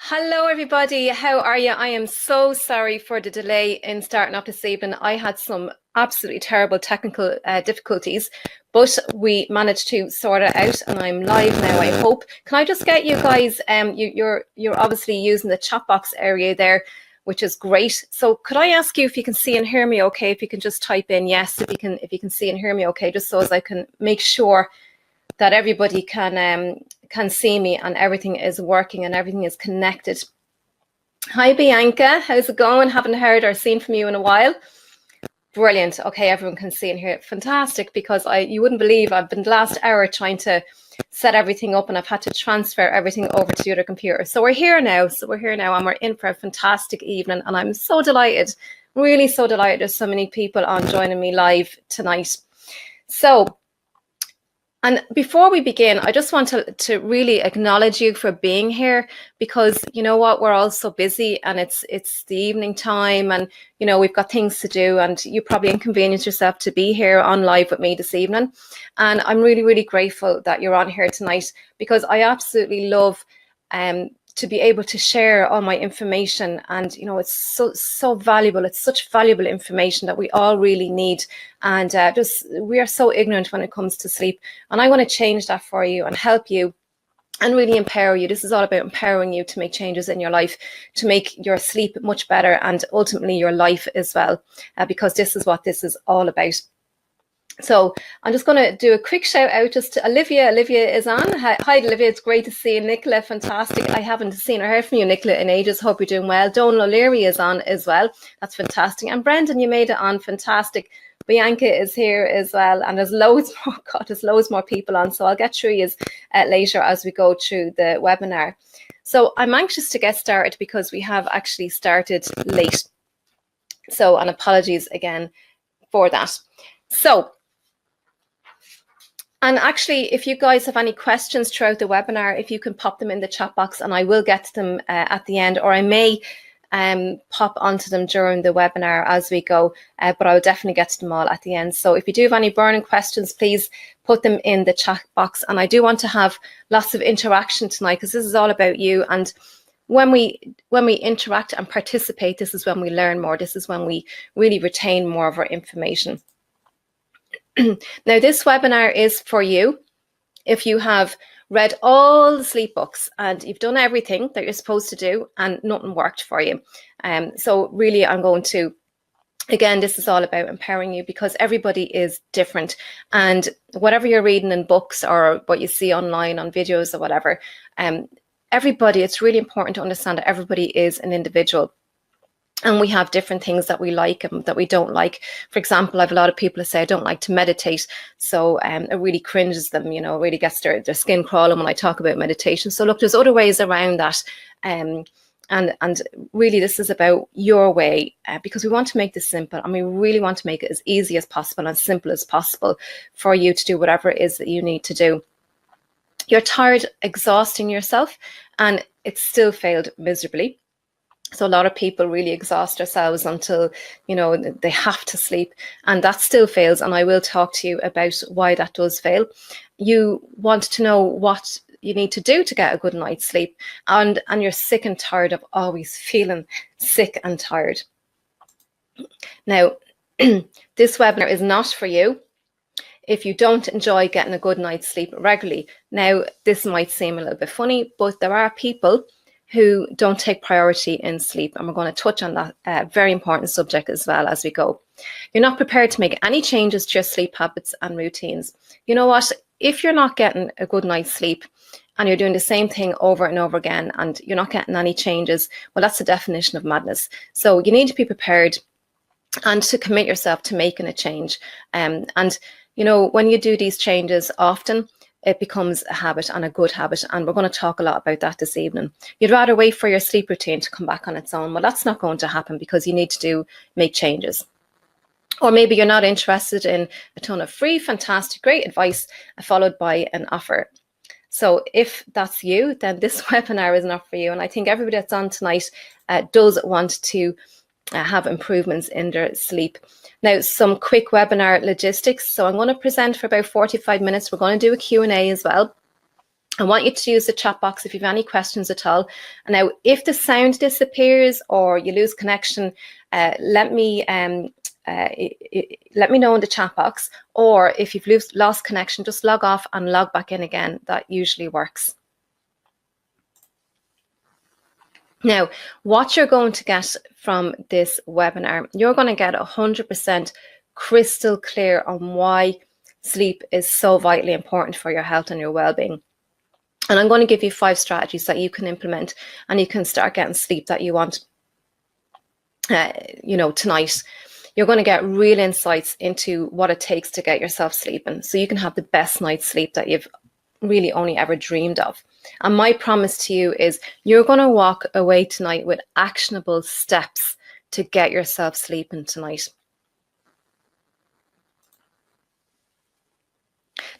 Hello, everybody. How are you? I am so sorry for the delay in starting up this evening. I had some absolutely terrible technical difficulties, but we managed to sort it out, and I'm live now, I hope. Can I just get you guys? You're obviously using the chat box area there, which is great. So, could I ask you if you can see and hear me? Okay, if you can just type in yes, if you can see and hear me. Okay, just so as I can make sure that everybody can see me and everything is working and everything is connected. Hi, Bianca. How's it going? Haven't heard or seen from you in a while. Brilliant. Okay, everyone can see and hear. Fantastic, because you wouldn't believe I've been the last hour trying to set everything up and I've had to transfer everything over to the other computer. So we're here now. And we're in for a fantastic evening. And I'm so delighted, really so delighted there's so many people on joining me live tonight. And before we begin, I just want to really acknowledge you for being here, because you know what, we're all so busy and it's the evening time, and you know we've got things to do, and you probably inconvenience yourself to be here on live with me this evening. And I'm really, really grateful that you're on here tonight, because I absolutely love to be able to share all my information, and you know it's so valuable. It's such valuable information that we all really need, and we are so ignorant when it comes to sleep, and I want to change that for you and help you and really empower you. This is all about empowering you to make changes in your life, to make your sleep much better, and ultimately your life as well, because this is what this is all about. So I'm just going to do a quick shout out just to Olivia. Olivia is on. Hi, Olivia. It's great to see you. Nicola, fantastic. I haven't seen or heard from you, Nicola, in ages. Hope you're doing well. Donal O'Leary is on as well. That's fantastic. And Brendan, you made it on. Fantastic. Bianca is here as well. And there's loads more. God, there's loads more people on. So I'll get through you later as we go through the webinar. So I'm anxious to get started because we have actually started late. So, and apologies again for that. So, and actually, if you guys have any questions throughout the webinar, if you can pop them in the chat box, and I will get to them at the end, or I may pop onto them during the webinar as we go, but I'll definitely get to them all at the end. So if you do have any burning questions, please put them in the chat box. And I do want to have lots of interaction tonight, because this is all about you. And when we interact and participate, this is when we learn more. This is when we really retain more of our information. Now, this webinar is for you if you have read all the sleep books and you've done everything that you're supposed to do and nothing worked for you. So really, I'm going to, again, this is all about empowering you, because everybody is different. And whatever you're reading in books or what you see online on videos or whatever, everybody, it's really important to understand that everybody is an individual. And we have different things that we like and that we don't like. For example, I have a lot of people who say, I don't like to meditate. So it really cringes them, you know, really gets their skin crawling when I talk about meditation. So look, there's other ways around that. And really, this is about your way, because we want to make this simple, and we really want to make it as easy as possible and simple as possible for you to do whatever it is that you need to do. You're tired, exhausting yourself, and it still failed miserably. So a lot of people really exhaust themselves until, you know, they have to sleep, and that still fails. And I will talk to you about why that does fail. You want to know what you need to do to get a good night's sleep, and you're sick and tired of always feeling sick and tired. Now, this webinar is not for you if you don't enjoy getting a good night's sleep regularly. Now, this might seem a little bit funny, but there are people who don't take priority in sleep, and we're going to touch on that very important subject as well as we go. You're not prepared to make any changes to your sleep habits and routines. You know what? If you're not getting a good night's sleep and you're doing the same thing over and over again and you're not getting any changes, well, that's the definition of madness. So you need to be prepared and to commit yourself to making a change. And you know, when you do these changes often, it becomes a habit, and a good habit. And we're going to talk a lot about that this evening. You'd rather wait for your sleep routine to come back on its own. Well, that's not going to happen, because you need to make changes. Or maybe you're not interested in a ton of free, fantastic, great advice followed by an offer. So if that's you, then this webinar is not for you. And I think everybody that's on tonight does want to have improvements in their sleep. Now, some quick webinar logistics. So I'm going to present for about 45 minutes. We're going to do a Q&A as well. I want you to use the chat box if you have any questions at all. And now, if the sound disappears or you lose connection, let me know in the chat box. Or if you've lost connection, just log off and log back in again. That usually works. Now, what you're going to get from this webinar, you're going to get 100% crystal clear on why sleep is so vitally important for your health and your well-being. And I'm going to give you 5 strategies that you can implement, and you can start getting sleep that you want, tonight. You're going to get real insights into what it takes to get yourself sleeping, so you can have the best night's sleep that you've really only ever dreamed of. And my promise to you is you're going to walk away tonight with actionable steps to get yourself sleeping tonight.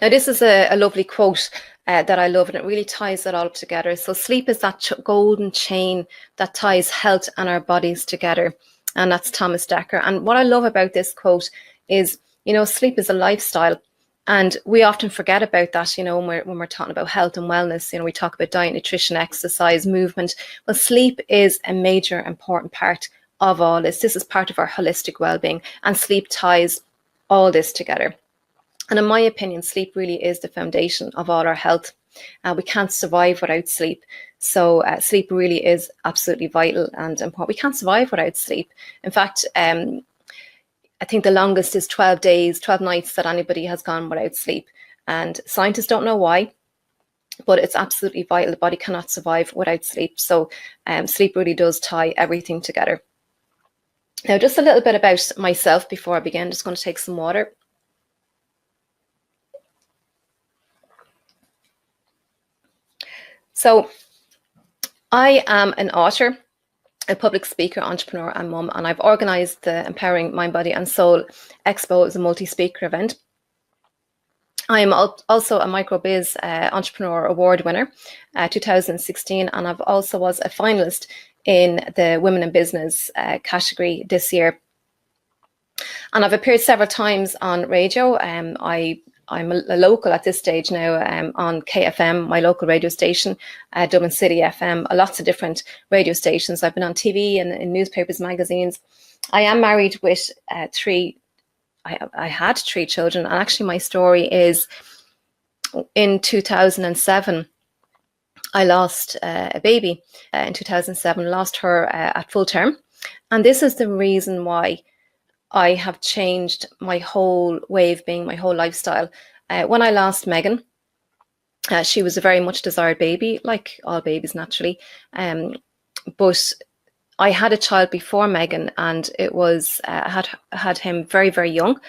Now, this is a lovely quote that I love, and it really ties it all up together. So sleep is that golden chain that ties health and our bodies together. And that's Thomas Dekker. And what I love about this quote is, sleep is a lifestyle. And we often forget about that, when we're talking about health and wellness. We talk about diet, nutrition, exercise, movement. But sleep is a major important part of all this. This is part of our holistic well-being, and sleep ties all this together. And in my opinion, sleep really is the foundation of all our health. We can't survive without sleep. So sleep really is absolutely vital and important. We can't survive without sleep. In fact, I think the longest is 12 days, 12 nights that anybody has gone without sleep. And scientists don't know why, but it's absolutely vital. The body cannot survive without sleep. So sleep really does tie everything together. Now, just a little bit about myself before I begin. Just going to take some water. So I am an author, a public speaker, entrepreneur, and mum, and I've organised the Empowering Mind, Body and Soul Expo as a multi-speaker event. I am also a microbiz entrepreneur award winner, 2016, and I've also was a finalist in the Women in Business category this year. And I've appeared several times on radio. I'm a local at this stage now on KFM, my local radio station, Dublin City FM, lots of different radio stations. I've been on TV and in newspapers, magazines. I am married with I had 3 children. And actually my story is in 2007, I lost a baby in 2007, lost her at full term. And this is the reason why I have changed my whole way of being, my whole lifestyle. When I lost Megan, she was a very much desired baby, like all babies naturally. But I had a child before Megan, and it was had him very, very young,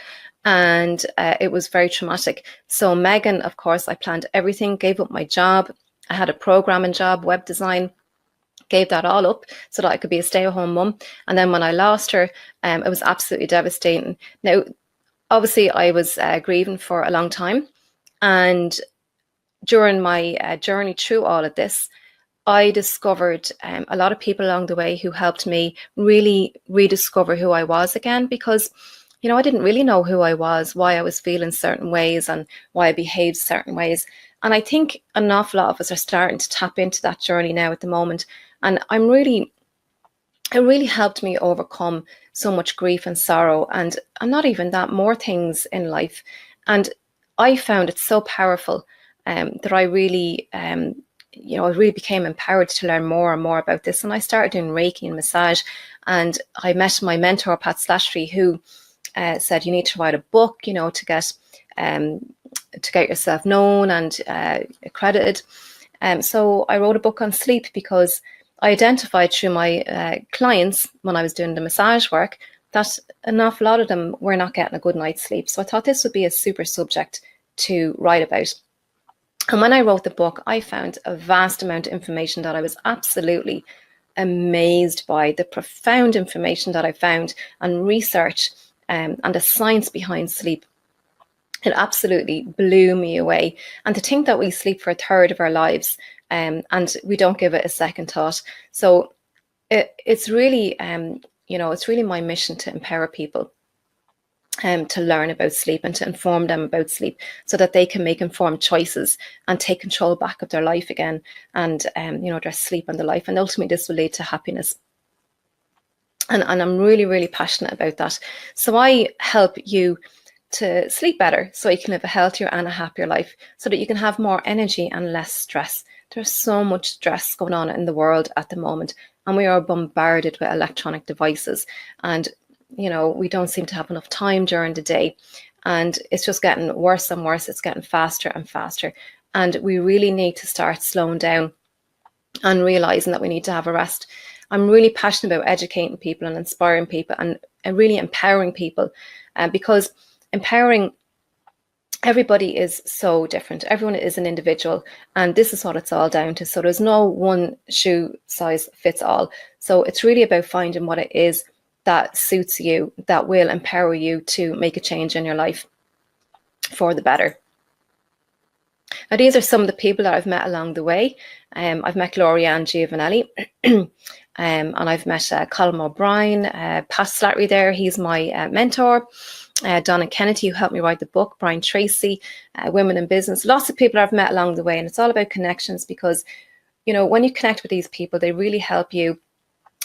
and it was very traumatic. So Megan, of course, I planned everything, gave up my job. I had a programming job, web design. Gave that all up so that I could be a stay-at-home mum. And then when I lost her, it was absolutely devastating. Now, obviously, I was grieving for a long time. And during my journey through all of this, I discovered a lot of people along the way who helped me really rediscover who I was again, because, I didn't really know who I was, why I was feeling certain ways and why I behaved certain ways. And I think an awful lot of us are starting to tap into that journey now at the moment. And it really helped me overcome so much grief and sorrow, and not even that, more things in life. And I found it so powerful that I really, I really became empowered to learn more and more about this. And I started doing Reiki and massage. And I met my mentor, Pat Slattery, who said, you need to write a book, to get yourself known and accredited. So I wrote a book on sleep because I identified through my clients when I was doing the massage work that an awful lot of them were not getting a good night's sleep. So I thought this would be a super subject to write about. And when I wrote the book, I found a vast amount of information that I was absolutely amazed by, the profound information that I found and research and the science behind sleep. It absolutely blew me away. And to think that we sleep for a third of our lives and we don't give it a second thought. So it's really, it's really my mission to empower people to learn about sleep and to inform them about sleep so that they can make informed choices and take control back of their life again, and their sleep and their life. And ultimately this will lead to happiness. And I'm really, really passionate about that. So I help you to sleep better so you can live a healthier and a happier life, so that you can have more energy and less stress. There's so much stress going on in the world at the moment, and we are bombarded with electronic devices, and we don't seem to have enough time during the day, and it's just getting worse and worse. It's getting faster and faster, and we really need to start slowing down and realizing that we need to have a rest. I'm really passionate about educating people and inspiring people and really empowering people, because empowering, everybody is so different. Everyone is an individual, and this is what it's all down to. So there's no one shoe size fits all. So it's really about finding what it is that suits you, that will empower you to make a change in your life for the better. Now, these are some of the people that I've met along the way. I've met Glorianne Giovanelli, and I've met Colin O'Brien, Pat Slattery there, he's my mentor. Donna Kennedy, who helped me write the book, Brian Tracy, Women in Business. Lots of people I've met along the way, and it's all about connections, because when you connect with these people, they really help you,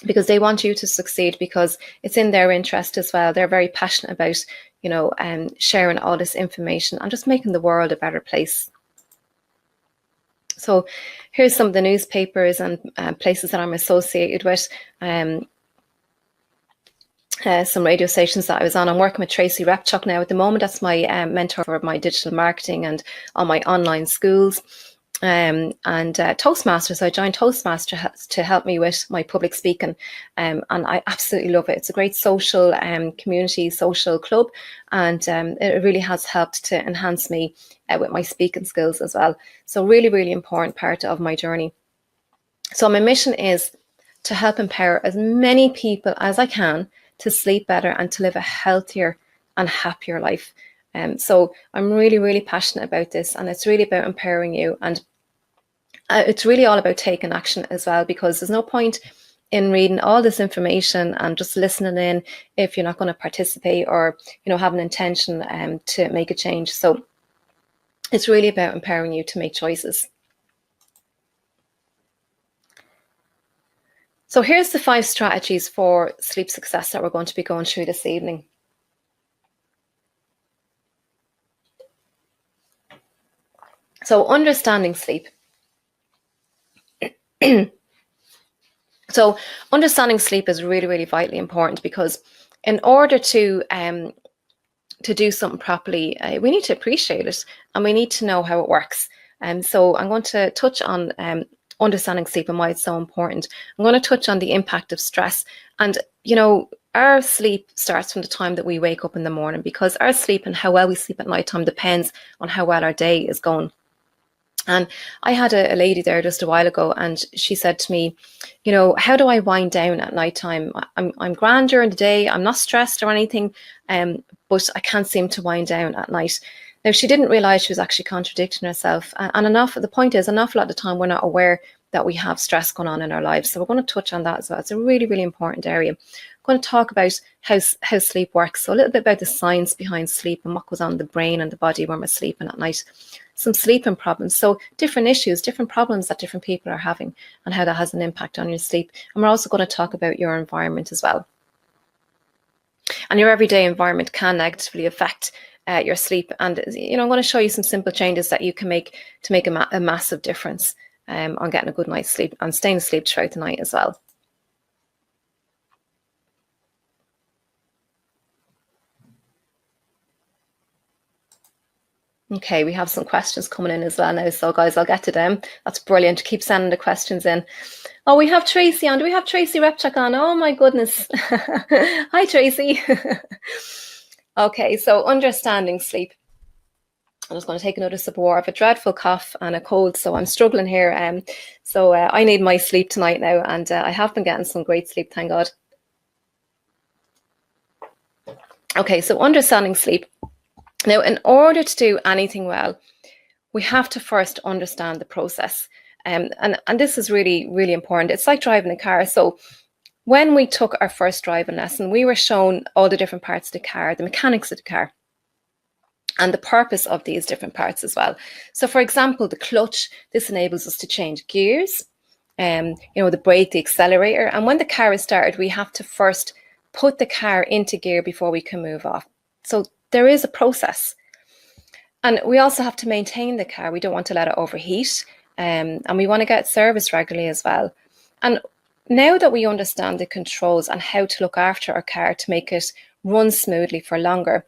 because they want you to succeed, because it's in their interest as well. They're very passionate about sharing all this information and just making the world a better place. So here's some of the newspapers and places that I'm associated with. Some radio stations that I was on. I'm working with Tracy Repchuk now at the moment. That's my mentor for my digital marketing and all my online schools. And Toastmasters. I joined Toastmasters to help me with my public speaking, and I absolutely love it. It's a great social community, social club, and it really has helped to enhance me with my speaking skills as well. So really, really important part of my journey. So my mission is to help empower as many people as I can to sleep better and to live a healthier and happier life. So I'm really, really passionate about this, and it's really about empowering you, and it's really all about taking action as well, because there's no point in reading all this information and just listening in if you're not going to participate or have an intention to make a change. So it's really about empowering you to make choices. So here's the 5 strategies for sleep success that we're going to be going through this evening. So understanding sleep. So understanding sleep is really, really vitally important, because in order to do something properly, we need to appreciate it, and we need to know how it works. So I'm going to touch on understanding sleep and why it's so important. I'm going to touch on the impact of stress. And, our sleep starts from the time that we wake up in the morning, because our sleep and how well we sleep at nighttime depends on how well our day is going. And I had a lady there just a while ago, and she said to me, how do I wind down at nighttime? I'm grand during the day, I'm not stressed or anything, but I can't seem to wind down at night. Now, she didn't realize she was actually contradicting herself. And the point is, an awful lot of the time we're not aware that we have stress going on in our lives. So we're going to touch on that as well. It's a really, really important area. I'm going to talk about how sleep works. So a little bit about the science behind sleep and what goes on in the brain and the body when we're sleeping at night. Some sleeping problems. So different issues, different problems that different people are having, and how that has an impact on your sleep. And we're also going to talk about your environment as well. And your everyday environment can negatively affect your sleep. And I'm going to show you some simple changes that you can make to make a massive difference on getting a good night's sleep and staying asleep throughout the night as well. Okay, we have some questions coming in as well now. So guys, I'll get to them. That's brilliant. Keep sending the questions in. Oh, we have Tracy on. Do we have Tracy Repchuk on? Oh my goodness. Hi, Tracy. Okay, so understanding sleep. I'm just going to take another sip of water. I have a dreadful cough and a cold, so I'm struggling here. So I need my sleep tonight now, and I have been getting some great sleep, thank God. Okay, so understanding sleep. Now, in order to do anything well, we have to first understand the process. And this is really, really important. It's like driving a car. So When we took our first driving lesson, we were shown all the different parts of the car, the mechanics of the car, and the purpose of these different parts as well. So for example, the clutch, this enables us to change gears, the brake, the accelerator. And when the car is started, we have to first put the car into gear before we can move off. So there is a process. And we also have to maintain the car. We don't want to let it overheat. And we want to get service regularly as well. And now that we understand the controls and how to look after our car to make it run smoothly for longer,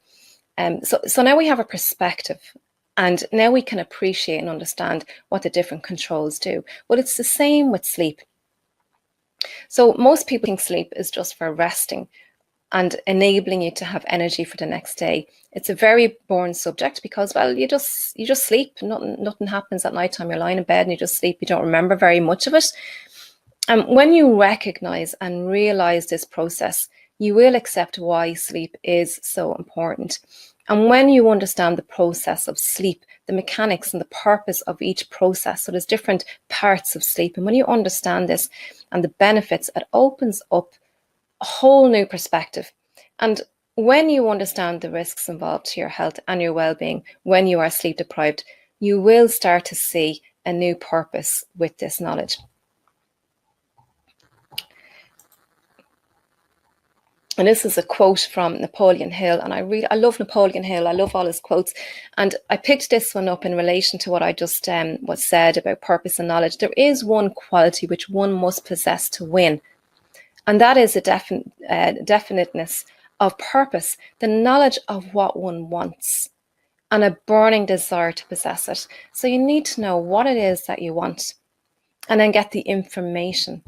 so now we have a perspective, and now we can appreciate and understand what the different controls do. Well, it's the same with sleep. So most people think sleep is just for resting and enabling you to have energy for the next day. It's a very boring subject because, well, you just sleep. Nothing happens at night time. You're lying in bed and you just sleep. You don't remember very much of it. And when you recognize and realize this process, you will accept why sleep is so important. And when you understand the process of sleep, the mechanics and the purpose of each process, so there's different parts of sleep. And when you understand this and the benefits, it opens up a whole new perspective. And when you understand the risks involved to your health and your well-being when you are sleep deprived, you will start to see a new purpose with this knowledge. And this is a quote from Napoleon Hill, and I love Napoleon Hill. I love all his quotes, and I picked this one up in relation to what I just was said about purpose and knowledge. There is one quality which one must possess to win, and that is a definiteness of purpose, the knowledge of what one wants, and a burning desire to possess it. So you need to know what it is that you want, and then get the information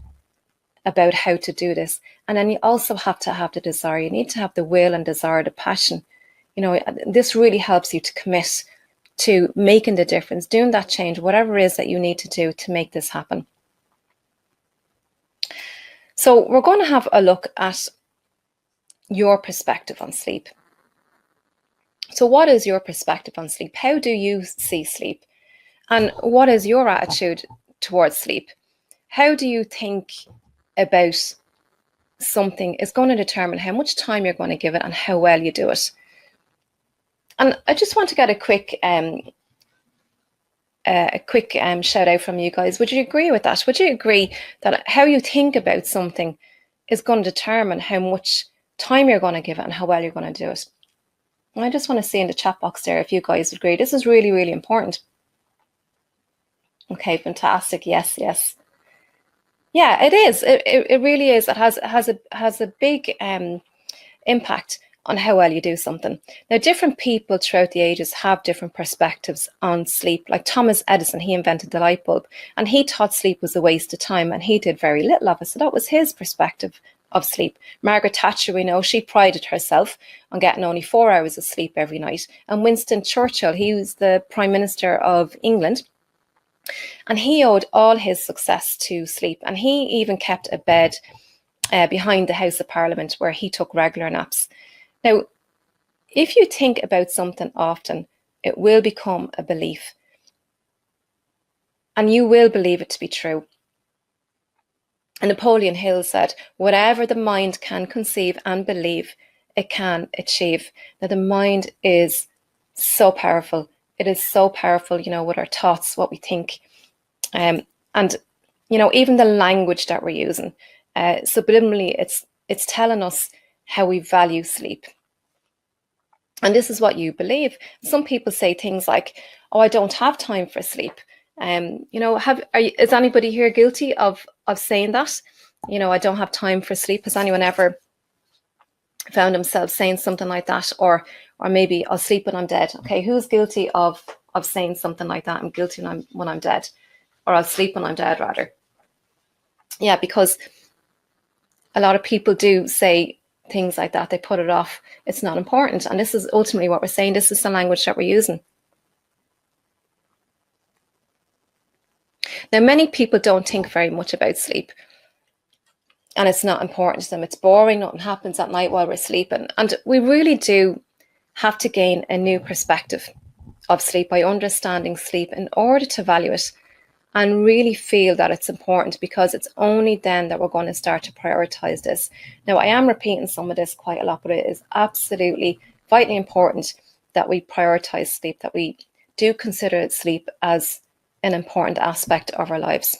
about how to do this. And then you also have to have the desire. You need to have the will and desire, the passion. This really helps you to commit to making the difference, doing that change, whatever it is that you need to do to make this happen. So we're going to have a look at your perspective on sleep. So what is your perspective on sleep? How do you see sleep? And what is your attitude towards sleep? How do you think about something is going to determine how much time you're going to give it and how well you do it. And I just want to get a quick shout out from you guys. Would you agree with that? Would you agree that how you think about something is going to determine how much time you're going to give it and how well you're going to do it? And I just want to see in the chat box there if you guys agree. This is really, really important. Okay, fantastic. Yes. Yeah, it is. It really is. It has a big impact on how well you do something. Now, different people throughout the ages have different perspectives on sleep. Like Thomas Edison, he invented the light bulb, and he thought sleep was a waste of time, and he did very little of it. So that was his perspective of sleep. Margaret Thatcher, we know, she prided herself on getting only 4 hours of sleep every night. And Winston Churchill, he was the Prime Minister of England, and he owed all his success to sleep. And he even kept a bed behind the House of Parliament where he took regular naps. Now, if you think about something often, it will become a belief. And you will believe it to be true. And Napoleon Hill said, whatever the mind can conceive and believe, it can achieve. Now, the mind is so powerful. It is so powerful, with our thoughts, what we think. And, even the language that we're using. Subliminally, it's telling us how we value sleep. And this is what you believe. Some people say things like, oh, I don't have time for sleep. Is anybody here guilty of saying that? I don't have time for sleep. Has anyone ever found themselves saying something like that? Or maybe I'll sleep when I'm dead. Okay, who's guilty of saying something like that? I'm guilty when I'm dead. Or I'll sleep when I'm dead, rather. Yeah, because a lot of people do say things like that. They put it off. It's not important. And this is ultimately what we're saying. This is the language that we're using. Now, many people don't think very much about sleep. And it's not important to them. It's boring. Nothing happens at night while we're sleeping. And we really do have to gain a new perspective of sleep by understanding sleep in order to value it and really feel that it's important, because it's only then that we're going to start to prioritize this. Now, I am repeating some of this quite a lot, but it is absolutely vitally important that we prioritize sleep, that we do consider sleep as an important aspect of our lives.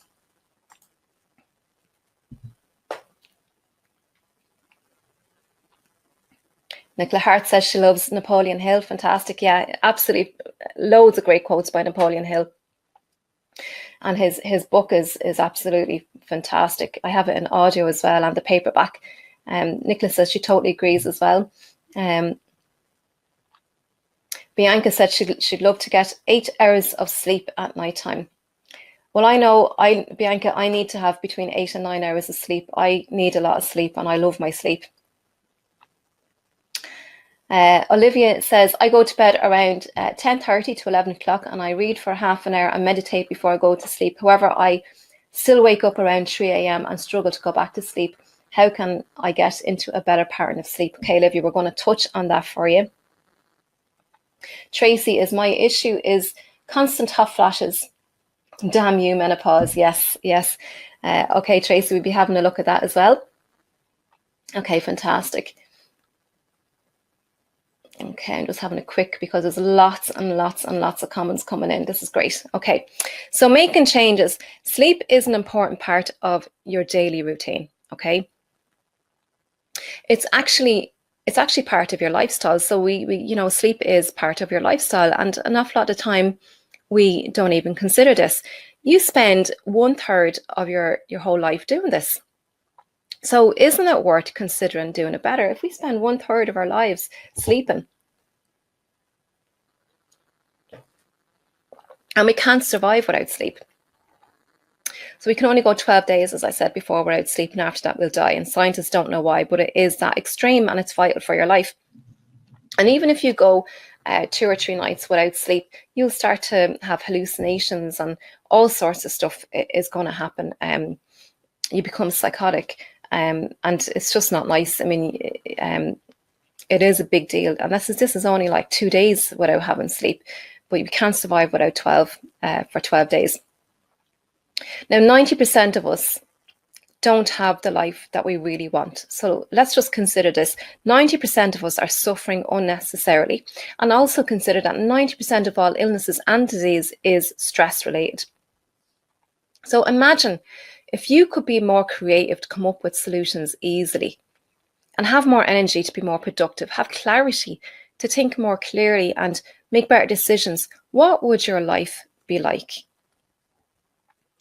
Nicola Hart says she loves Napoleon Hill. Fantastic. Yeah, absolutely. Loads of great quotes by Napoleon Hill. And his book is absolutely fantastic. I have it in audio as well, and the paperback. Nicola says she totally agrees as well. Bianca said she'd love to get 8 hours of sleep at night time. Well, I know, Bianca, I need to have between 8 and 9 hours of sleep. I need a lot of sleep, and I love my sleep. Olivia says, I go to bed around 10:30 to 11 o'clock, and I read for half an hour and meditate before I go to sleep. However, I still wake up around 3 a.m. and struggle to go back to sleep. How can I get into a better pattern of sleep? Okay, Olivia, we're going to touch on that for you. Tracy is, my issue is constant hot flashes. Damn you, menopause. Yes. Okay, Tracy, we'll be having a look at that as well. Okay, fantastic. Okay, I'm just having a quick, because there's lots and lots and lots of comments coming in. This is great. Okay, so making changes. Sleep is an important part of your daily routine. Okay, it's actually part of your lifestyle. So we sleep is part of your lifestyle, and an awful lot of time we don't even consider this. You spend 1/3 of your whole life doing this. So isn't it worth considering doing it better? If we spend 1/3 of our lives sleeping, and we can't survive without sleep. So we can only go 12 days, as I said before, without sleep, and after that we'll die. And scientists don't know why, but it is that extreme, and it's vital for your life. And even if you go 2 or 3 nights without sleep, you'll start to have hallucinations, and all sorts of stuff is going to happen. You become psychotic, and it's just not nice. I mean, it is a big deal. And this is only like 2 days without having sleep, but you can't survive without 12 for 12 days. Now, 90% of us don't have the life that we really want. So let's just consider this. 90% of us are suffering unnecessarily. And also consider that 90% of all illnesses and disease is stress related. So imagine if you could be more creative to come up with solutions easily, and have more energy to be more productive, have clarity to think more clearly and make better decisions, what would your life be like?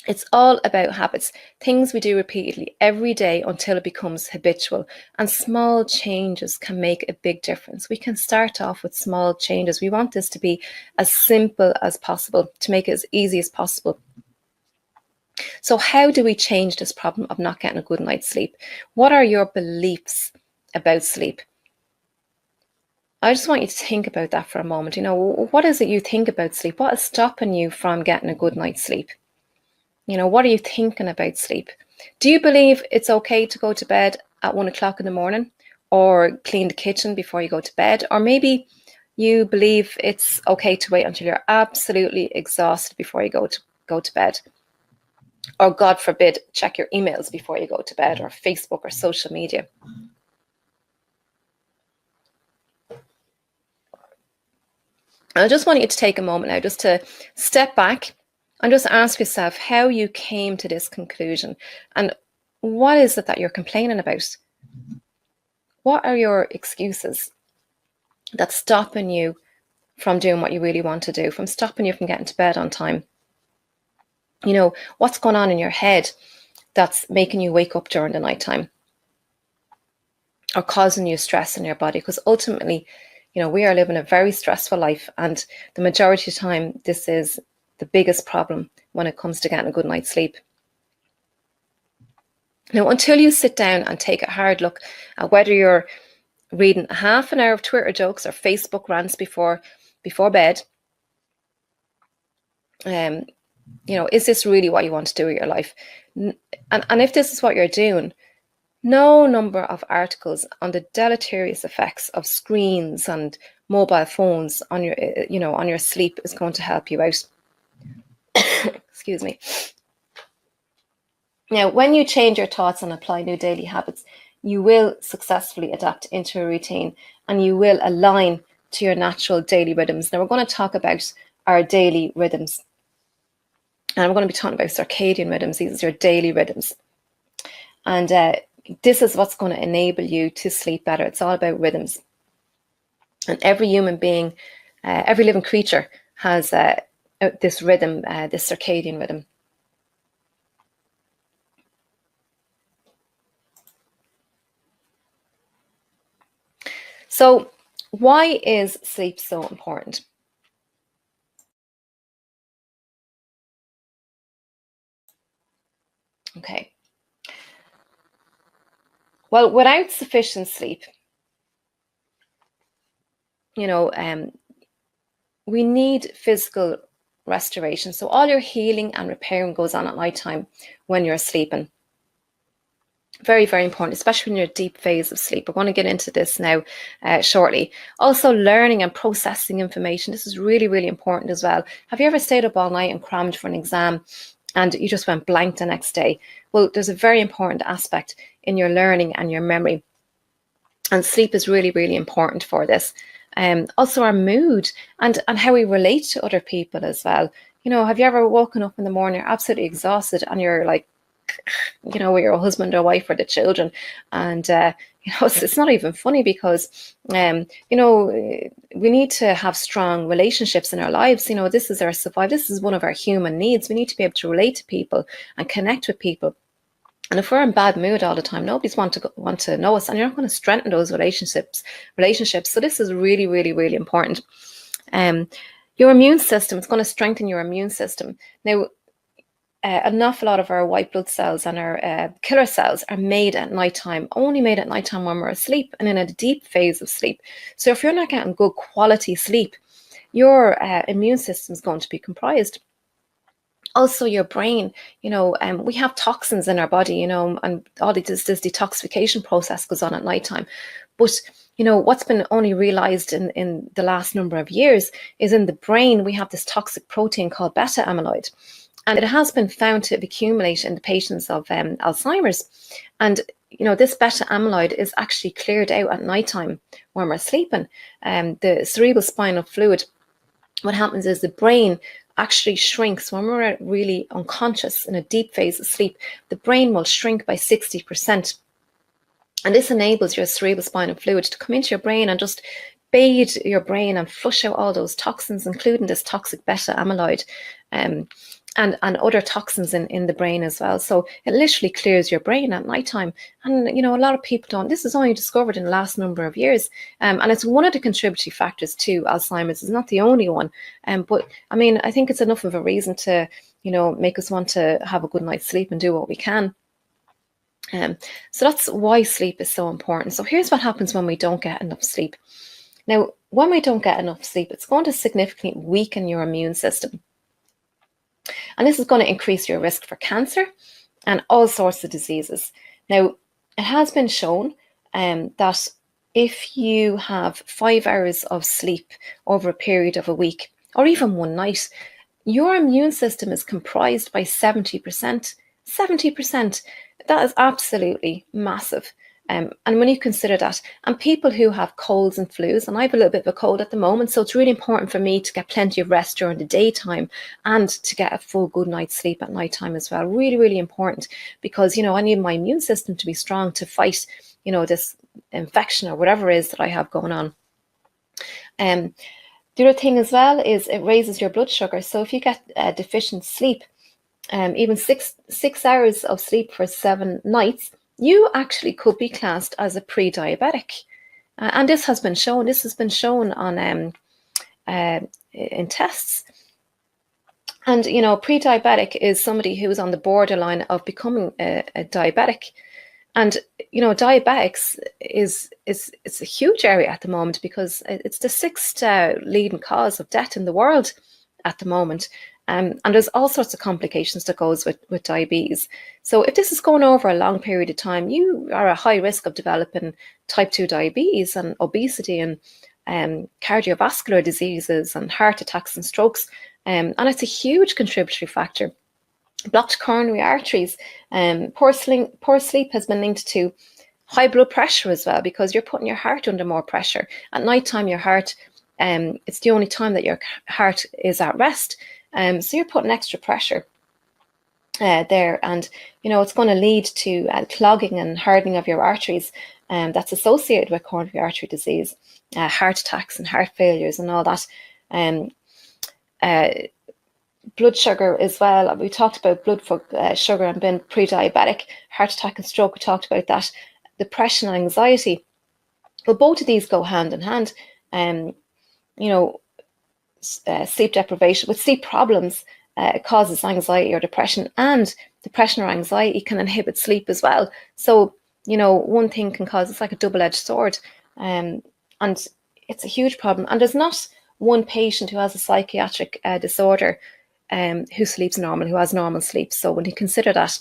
It's all about habits, things we do repeatedly every day until it becomes habitual. And small changes can make a big difference. We can start off with small changes. We want this to be as simple as possible, to make it as easy as possible. So how do we change this problem of not getting a good night's sleep? What are your beliefs about sleep? I just want you to think about that for a moment. What is it you think about sleep? What is stopping you from getting a good night's sleep? What are you thinking about sleep? Do you believe it's okay to go to bed at 1 o'clock in the morning, or clean the kitchen before you go to bed? Or maybe you believe it's okay to wait until you're absolutely exhausted before you go to bed. Or God forbid, check your emails before you go to bed, or Facebook or social media. I just want you to take a moment now just to step back and just ask yourself how you came to this conclusion, and what is it that you're complaining about? What are your excuses that's stopping you from doing what you really want to do, from stopping you from getting to bed on time? What's going on in your head that's making you wake up during the nighttime, or causing you stress in your body? Because ultimately, we are living a very stressful life, and the majority of the time, this is the biggest problem when it comes to getting a good night's sleep. Now, until you sit down and take a hard look at whether you're reading half an hour of Twitter jokes or Facebook rants before bed, is this really what you want to do with your life? And if this is what you're doing, no number of articles on the deleterious effects of screens and mobile phones on your sleep is going to help you out. Excuse me. Now, when you change your thoughts and apply new daily habits, you will successfully adapt into a routine and you will align to your natural daily rhythms. Now, we're going to talk about our daily rhythms. And I'm going to be talking about circadian rhythms. These are your daily rhythms. And this is what's going to enable you to sleep better. It's all about rhythms. And every human being, every living creature has this rhythm, this circadian rhythm. So why is sleep so important? Okay. Well, without sufficient sleep, we need physical restoration. So all your healing and repairing goes on at nighttime when you're sleeping. Very, very important, especially when you're in a deep phase of sleep. We're going to get into this now shortly. Also, learning and processing information. This is really, really important as well. Have you ever stayed up all night and crammed for an exam and you just went blank the next day? Well, there's a very important aspect in your learning and your memory. And sleep is really, really important for this. Also our mood and how we relate to other people as well. Have you ever woken up in the morning, you're absolutely exhausted and you're like, with your husband or wife or the children, and it's not even funny because we need to have strong relationships in our lives. This is our survival. This is one of our human needs. We need to be able to relate to people and connect with people. And if we're in bad mood all the time, nobody's want to know us, and you're not going to strengthen those relationships. So this is really, really, really important. Your immune system, it's going to strengthen your immune system. Now, an awful lot of our white blood cells and our killer cells are made at nighttime, only made at nighttime when we're asleep and in a deep phase of sleep. So if you're not getting good quality sleep, your immune system is going to be compromised. Also, your brain, we have toxins in our body, and all this detoxification process goes on at nighttime. But, what's been only realized in the last number of years is in the brain, we have this toxic protein called beta amyloid. And it has been found to accumulate in the patients of Alzheimer's. And, this beta amyloid is actually cleared out at nighttime when we're sleeping. The cerebral spinal fluid, what happens is the brain actually shrinks when we're really unconscious in a deep phase of sleep. The brain will shrink by 60%. And this enables your cerebral spinal fluid to come into your brain and just bathe your brain and flush out all those toxins, including this toxic beta amyloid. And other toxins in the brain as well. So it literally clears your brain at nighttime. And, a lot of people don't. This is only discovered in the last number of years. And it's one of the contributing factors to Alzheimer's. It's not the only one. But, I think it's enough of a reason to, make us want to have a good night's sleep and do what we can. So that's why sleep is so important. So here's what happens when we don't get enough sleep. Now, when we don't get enough sleep, it's going to significantly weaken your immune system. And this is going to increase your risk for cancer and all sorts of diseases. Now, it has been shown that if you have 5 hours of sleep over a period of a week, or even one night, your immune system is comprised by 70%. 70%. That is absolutely massive. And when you consider that, and people who have colds and flus, and I have a little bit of a cold at the moment, so it's really important for me to get plenty of rest during the daytime and to get a full good night's sleep at nighttime as well. Really, really important because, I need my immune system to be strong to fight, this infection or whatever it is that I have going on. The other thing as well is it raises your blood sugar. So if you get deficient sleep, even six hours of sleep for 7 nights, you actually could be classed as a pre-diabetic. And this has been shown. This has been shown on in tests. And, pre-diabetic is somebody who's on the borderline of becoming a diabetic. And, diabetics it's a huge area at the moment because it's the 6th leading cause of death in the world at the moment. And there's all sorts of complications that goes with diabetes. So if this is going over a long period of time, you are at high risk of developing type 2 diabetes and obesity and cardiovascular diseases and heart attacks and strokes. And it's a huge contributory factor. Blocked coronary arteries, poor sleep has been linked to high blood pressure as well, because you're putting your heart under more pressure. At night time, your heart, it's the only time that your heart is at rest. So you're putting extra pressure there, and it's going to lead to clogging and hardening of your arteries, that's associated with coronary artery disease, heart attacks and heart failures and all that. Blood sugar as well. We talked about blood sugar and being pre-diabetic, heart attack and stroke. We talked about that. Depression and anxiety. Well, both of these go hand in hand. Sleep deprivation with sleep problems causes anxiety or depression, and depression or anxiety can inhibit sleep as well. So one thing can cause, it's like a double-edged sword, and it's a huge problem. And there's not one patient who has a psychiatric disorder who sleeps normal, who has normal sleep. So when you consider that,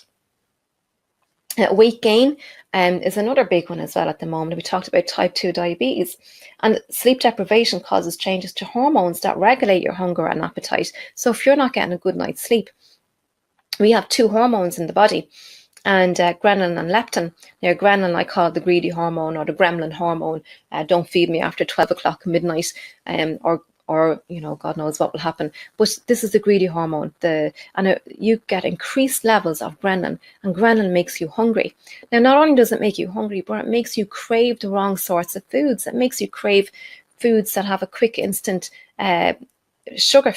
weight gain is another big one as well at the moment. We talked about type 2 diabetes, and sleep deprivation causes changes to hormones that regulate your hunger and appetite. So if you're not getting a good night's sleep, we have two hormones in the body, and ghrelin and leptin. Now, ghrelin I call the greedy hormone, or the gremlin hormone. Don't feed me after 12 o'clock midnight, or God knows what will happen. But this is the greedy hormone. You get increased levels of ghrelin, and ghrelin makes you hungry. Now, not only does it make you hungry, but it makes you crave the wrong sorts of foods. It makes you crave foods that have a quick, instant sugar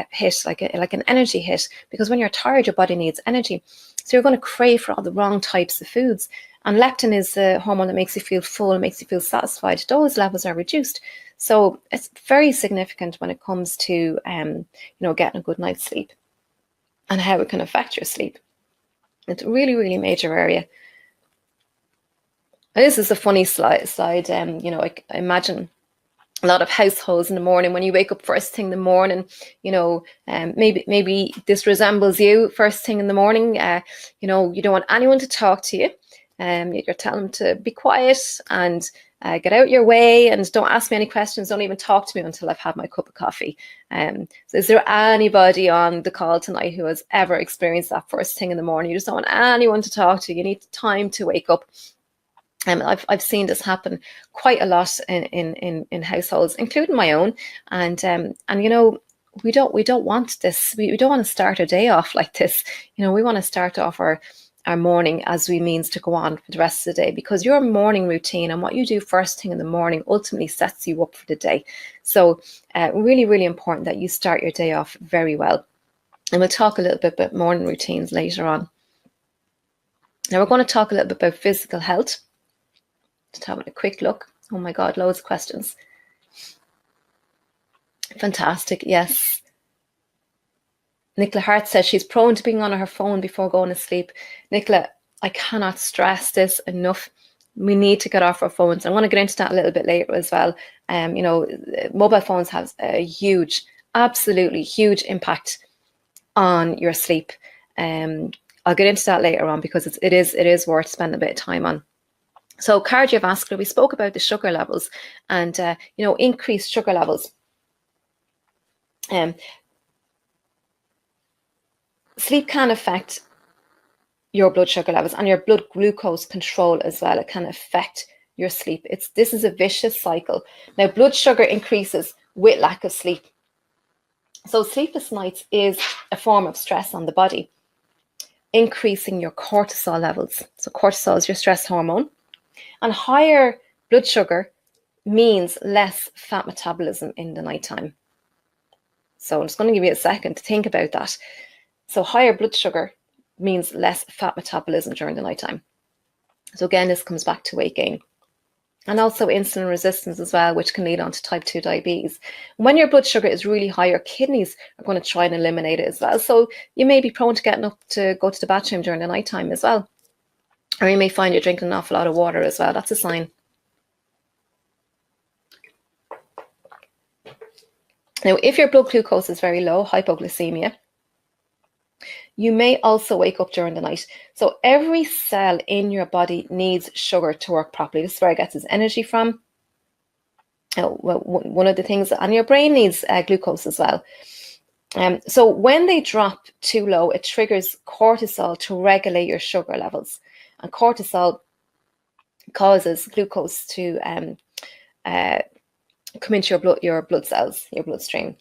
hit, like an energy hit, because when you're tired, your body needs energy. So you're going to crave for all the wrong types of foods. And leptin is the hormone that makes you feel full, makes you feel satisfied. Those levels are reduced. So it's very significant when it comes to getting a good night's sleep and how it can affect your sleep. It's a really, really major area. And this is a funny slide. I imagine a lot of households in the morning, when you wake up first thing in the morning, maybe this resembles you first thing in the morning. You don't want anyone to talk to you. You're telling them to be quiet and get out your way, and don't ask me any questions. Don't even talk to me until I've had my cup of coffee. So is there anybody on the call tonight who has ever experienced that first thing in the morning? You just don't want anyone to talk to. You need time to wake up. I've seen this happen quite a lot in households, including my own. And we don't want this. We don't want to start our day off like this. We want to start off our morning as we means to go on for the rest of the day, because your morning routine and what you do first thing in the morning ultimately sets you up for the day. So really, really important that you start your day off very well. And we'll talk a little bit about morning routines later on. Now we're going to talk a little bit about physical health. Just having a quick look. Oh my God, loads of questions. Fantastic, yes. Nicola Hart says she's prone to being on her phone before going to sleep. Nicola, I cannot stress this enough. We need to get off our phones. I'm going to get into that a little bit later as well. Mobile phones have a huge, absolutely huge impact on your sleep. I'll get into that later on, because it is worth spending a bit of time on. So cardiovascular, we spoke about the sugar levels and, increased sugar levels. Sleep can affect your blood sugar levels and your blood glucose control as well. It can affect your sleep. This is a vicious cycle. Now, blood sugar increases with lack of sleep. So sleepless nights is a form of stress on the body, increasing your cortisol levels. So cortisol is your stress hormone. And higher blood sugar means less fat metabolism in the nighttime. So I'm just going to give you a second to think about that. So higher blood sugar means less fat metabolism during the nighttime. So again, this comes back to weight gain. And also insulin resistance as well, which can lead on to type 2 diabetes. When your blood sugar is really high, your kidneys are going to try and eliminate it as well. So you may be prone to getting up to go to the bathroom during the nighttime as well. Or you may find you're drinking an awful lot of water as well. That's a sign. Now, if your blood glucose is very low, hypoglycemia, you may also wake up during the night. So every cell in your body needs sugar to work properly. This is where it gets its energy from. One of the things, and your brain needs glucose as well. So when they drop too low, it triggers cortisol to regulate your sugar levels. And cortisol causes glucose to come into your blood cells, your bloodstream.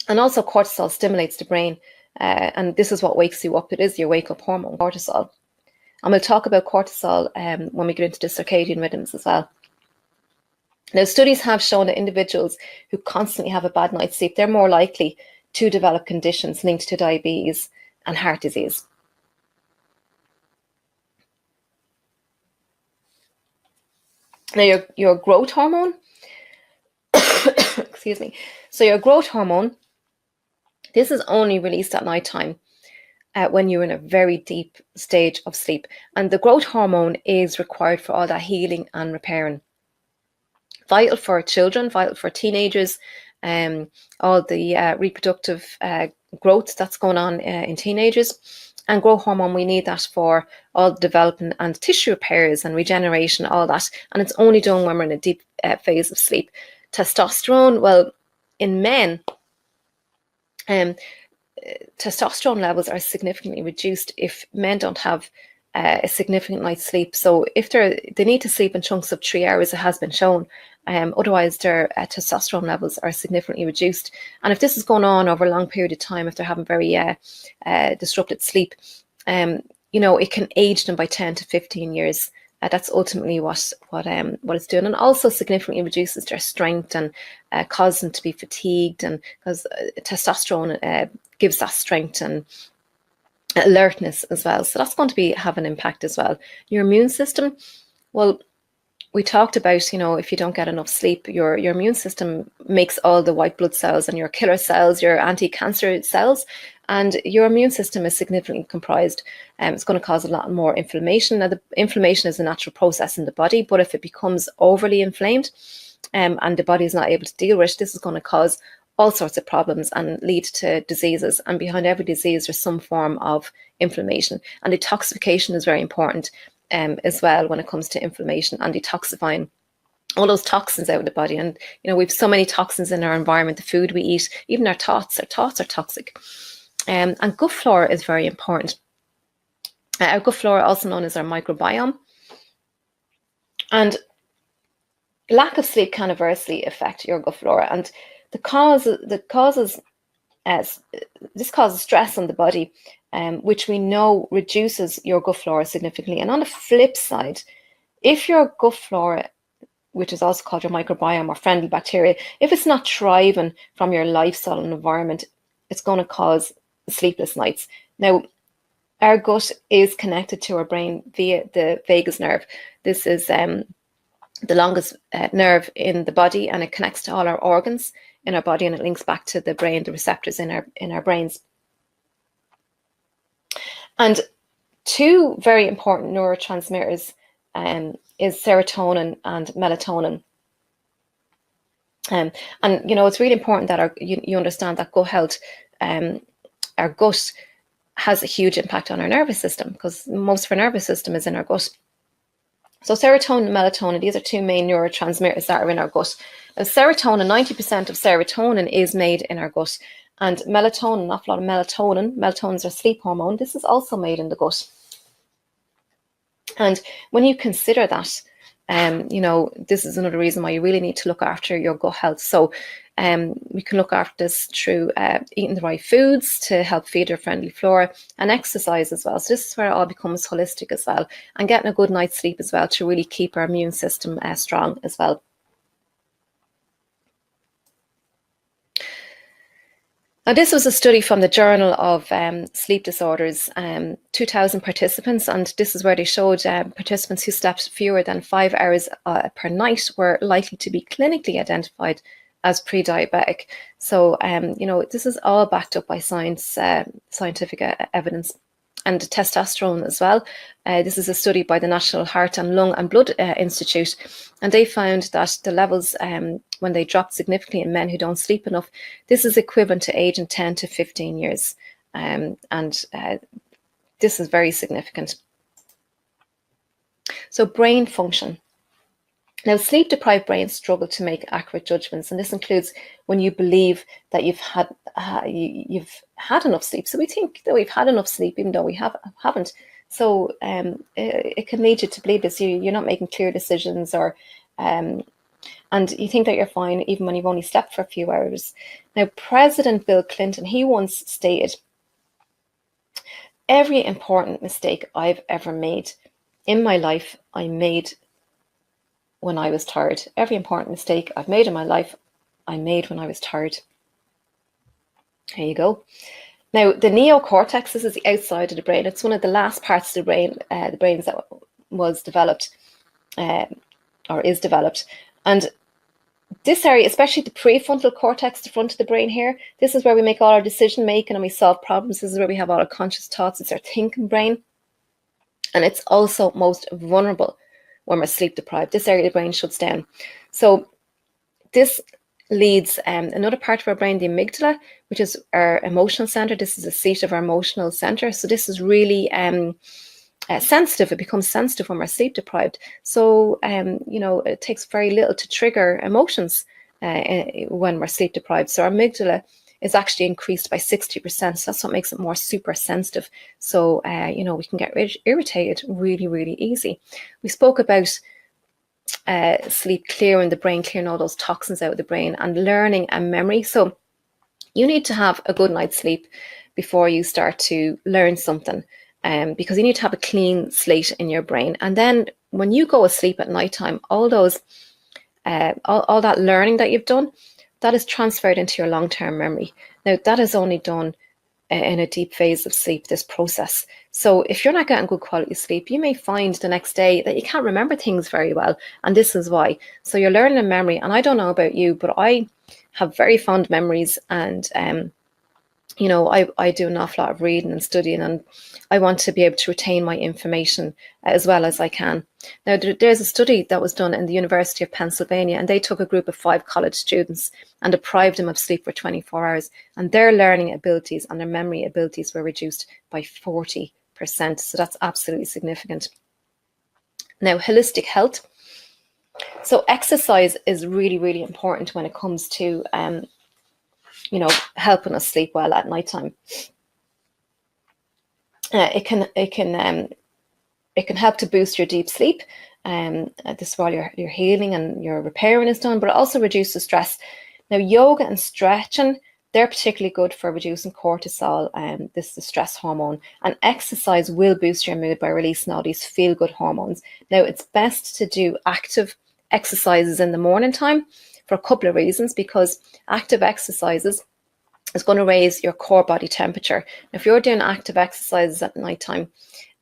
And also cortisol stimulates the brain. And this is what wakes you up. It is your wake-up hormone, cortisol. And we'll talk about cortisol when we get into the circadian rhythms as well. Now, studies have shown that individuals who constantly have a bad night's sleep, they're more likely to develop conditions linked to diabetes and heart disease. Now, your growth hormone, excuse me. So your growth hormone, this is only released at nighttime when you're in a very deep stage of sleep. And the growth hormone is required for all that healing and repairing. Vital for children, vital for teenagers, all the reproductive growth that's going on in teenagers. And growth hormone, we need that for all the development and tissue repairs and regeneration, all that. And it's only done when we're in a deep phase of sleep. Testosterone, well, in men, testosterone levels are significantly reduced if men don't have a significant night's sleep. So if they need to sleep in chunks of 3 hours, it has been shown. Otherwise, their testosterone levels are significantly reduced. And if this is going on over a long period of time, if they're having very disrupted sleep, it can age them by 10 to 15 years. That's ultimately what it's doing, and also significantly reduces their strength and causes them to be fatigued. And because testosterone gives that strength and alertness as well, so that's going to have an impact as well. Your immune system, well, we talked about, if you don't get enough sleep, your immune system makes all the white blood cells and your killer cells, your anti-cancer cells, and your immune system is significantly comprised. It's going to cause a lot more inflammation. Now, the inflammation is a natural process in the body, but if it becomes overly inflamed and the body is not able to deal with it, this is going to cause all sorts of problems and lead to diseases. And behind every disease, there's some form of inflammation. And detoxification is very important as well when it comes to inflammation and detoxifying all those toxins out of the body. And we've so many toxins in our environment, the food we eat, even our thoughts are toxic. And gut flora is very important. Our gut flora, also known as our microbiome, and lack of sleep can adversely affect your gut flora. And this causes stress on the body, which we know reduces your gut flora significantly. And on the flip side, if your gut flora, which is also called your microbiome or friendly bacteria, if it's not thriving from your lifestyle and environment, it's going to cause sleepless nights. Now, our gut is connected to our brain via the vagus nerve. This is the longest nerve in the body, and it connects to all our organs in our body, and it links back to the brain, the receptors in our brains. And two very important neurotransmitters is serotonin and melatonin. And it's really important that you understand that gut health, our gut has a huge impact on our nervous system, because most of our nervous system is in our gut. So serotonin and melatonin, these are two main neurotransmitters that are in our gut. Now, serotonin, 90% of serotonin is made in our gut. And melatonin, an awful lot of melatonin is our sleep hormone. This is also made in the gut. And when you consider that, this is another reason why you really need to look after your gut health. So we can look after this through eating the right foods to help feed your friendly flora, and exercise as well. So this is where it all becomes holistic as well, and getting a good night's sleep as well to really keep our immune system strong as well. Now, this was a study from the Journal of Sleep Disorders, 2,000 participants, and this is where they showed participants who slept fewer than 5 hours per night were likely to be clinically identified as pre-diabetic. So, this is all backed up by scientific evidence. And testosterone as well. This is a study by the National Heart and Lung and Blood Institute, and they found that the levels, when they dropped significantly in men who don't sleep enough, this is equivalent to aging 10 to 15 years. And this is very significant. So brain function. Now, sleep-deprived brains struggle to make accurate judgments, and this includes when you believe that you've had enough sleep. So we think that we've had enough sleep, even though we haven't. So it can lead you to believe this. You're not making clear decisions, or and you think that you're fine even when you've only slept for a few hours. Now, President Bill Clinton, he once stated, "Every important mistake I've ever made in my life, I made when I was tired. Every important mistake I've made in my life, I made when I was tired." There you go. Now, the neocortex, this is the outside of the brain. It's one of the last parts of the brains that was developed or is developed. And this area, especially the prefrontal cortex, the front of the brain here, this is where we make all our decision making and we solve problems. This is where we have all our conscious thoughts. It's our thinking brain. And it's also most vulnerable when we're sleep deprived. This area of the brain shuts down. So this leads another part of our brain, the amygdala, which is our emotional center. This is the seat of our emotional center. So this is really sensitive. It becomes sensitive when we're sleep deprived. So, it takes very little to trigger emotions when we're sleep deprived. So our amygdala is actually increased by 60%. So that's what makes it more super sensitive. So, we can get irritated really, really easy. We spoke about sleep clearing the brain, clearing all those toxins out of the brain, and learning and memory. So you need to have a good night's sleep before you start to learn something, because you need to have a clean slate in your brain. And then when you go asleep at nighttime, all those all that learning that you've done, that is transferred into your long-term memory. Now, that is only done in a deep phase of sleep, this process. So if you're not getting good quality sleep, you may find the next day that you can't remember things very well. And this is why. So you're learning a memory. And I don't know about you, but I have very fond memories. And, I do an awful lot of reading and studying, and I want to be able to retain my information as well as I can. Now, there's a study that was done in the University of Pennsylvania, and they took a group of 5 college students and deprived them of sleep for 24 hours. And their learning abilities and their memory abilities were reduced by 40%. So that's absolutely significant. Now, holistic health. So exercise is really, really important when it comes to helping us sleep well at nighttime. It can help to boost your deep sleep. This is while your healing and your repairing is done, but it also reduces stress. Now, yoga and stretching, they're particularly good for reducing cortisol. This is the stress hormone. And exercise will boost your mood by releasing all these feel-good hormones. Now, it's best to do active exercises in the morning time for a couple of reasons, because active exercises is going to raise your core body temperature. If you're doing active exercises at nighttime,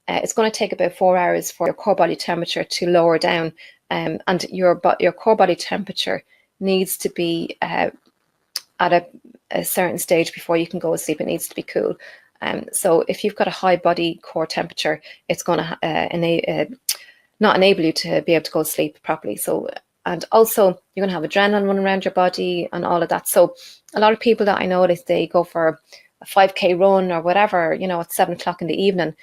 it's going to take about 4 hours for your core body temperature to lower down, and your core body temperature needs to be at a certain stage before you can go to sleep. It needs to be cool. So if you've got a high body core temperature, it's going to not enable you to be able to go to sleep properly. So, and also you're going to have adrenaline running around your body and all of that. So a lot of people that I know, they go for a 5K run or whatever, at 7 o'clock in the evening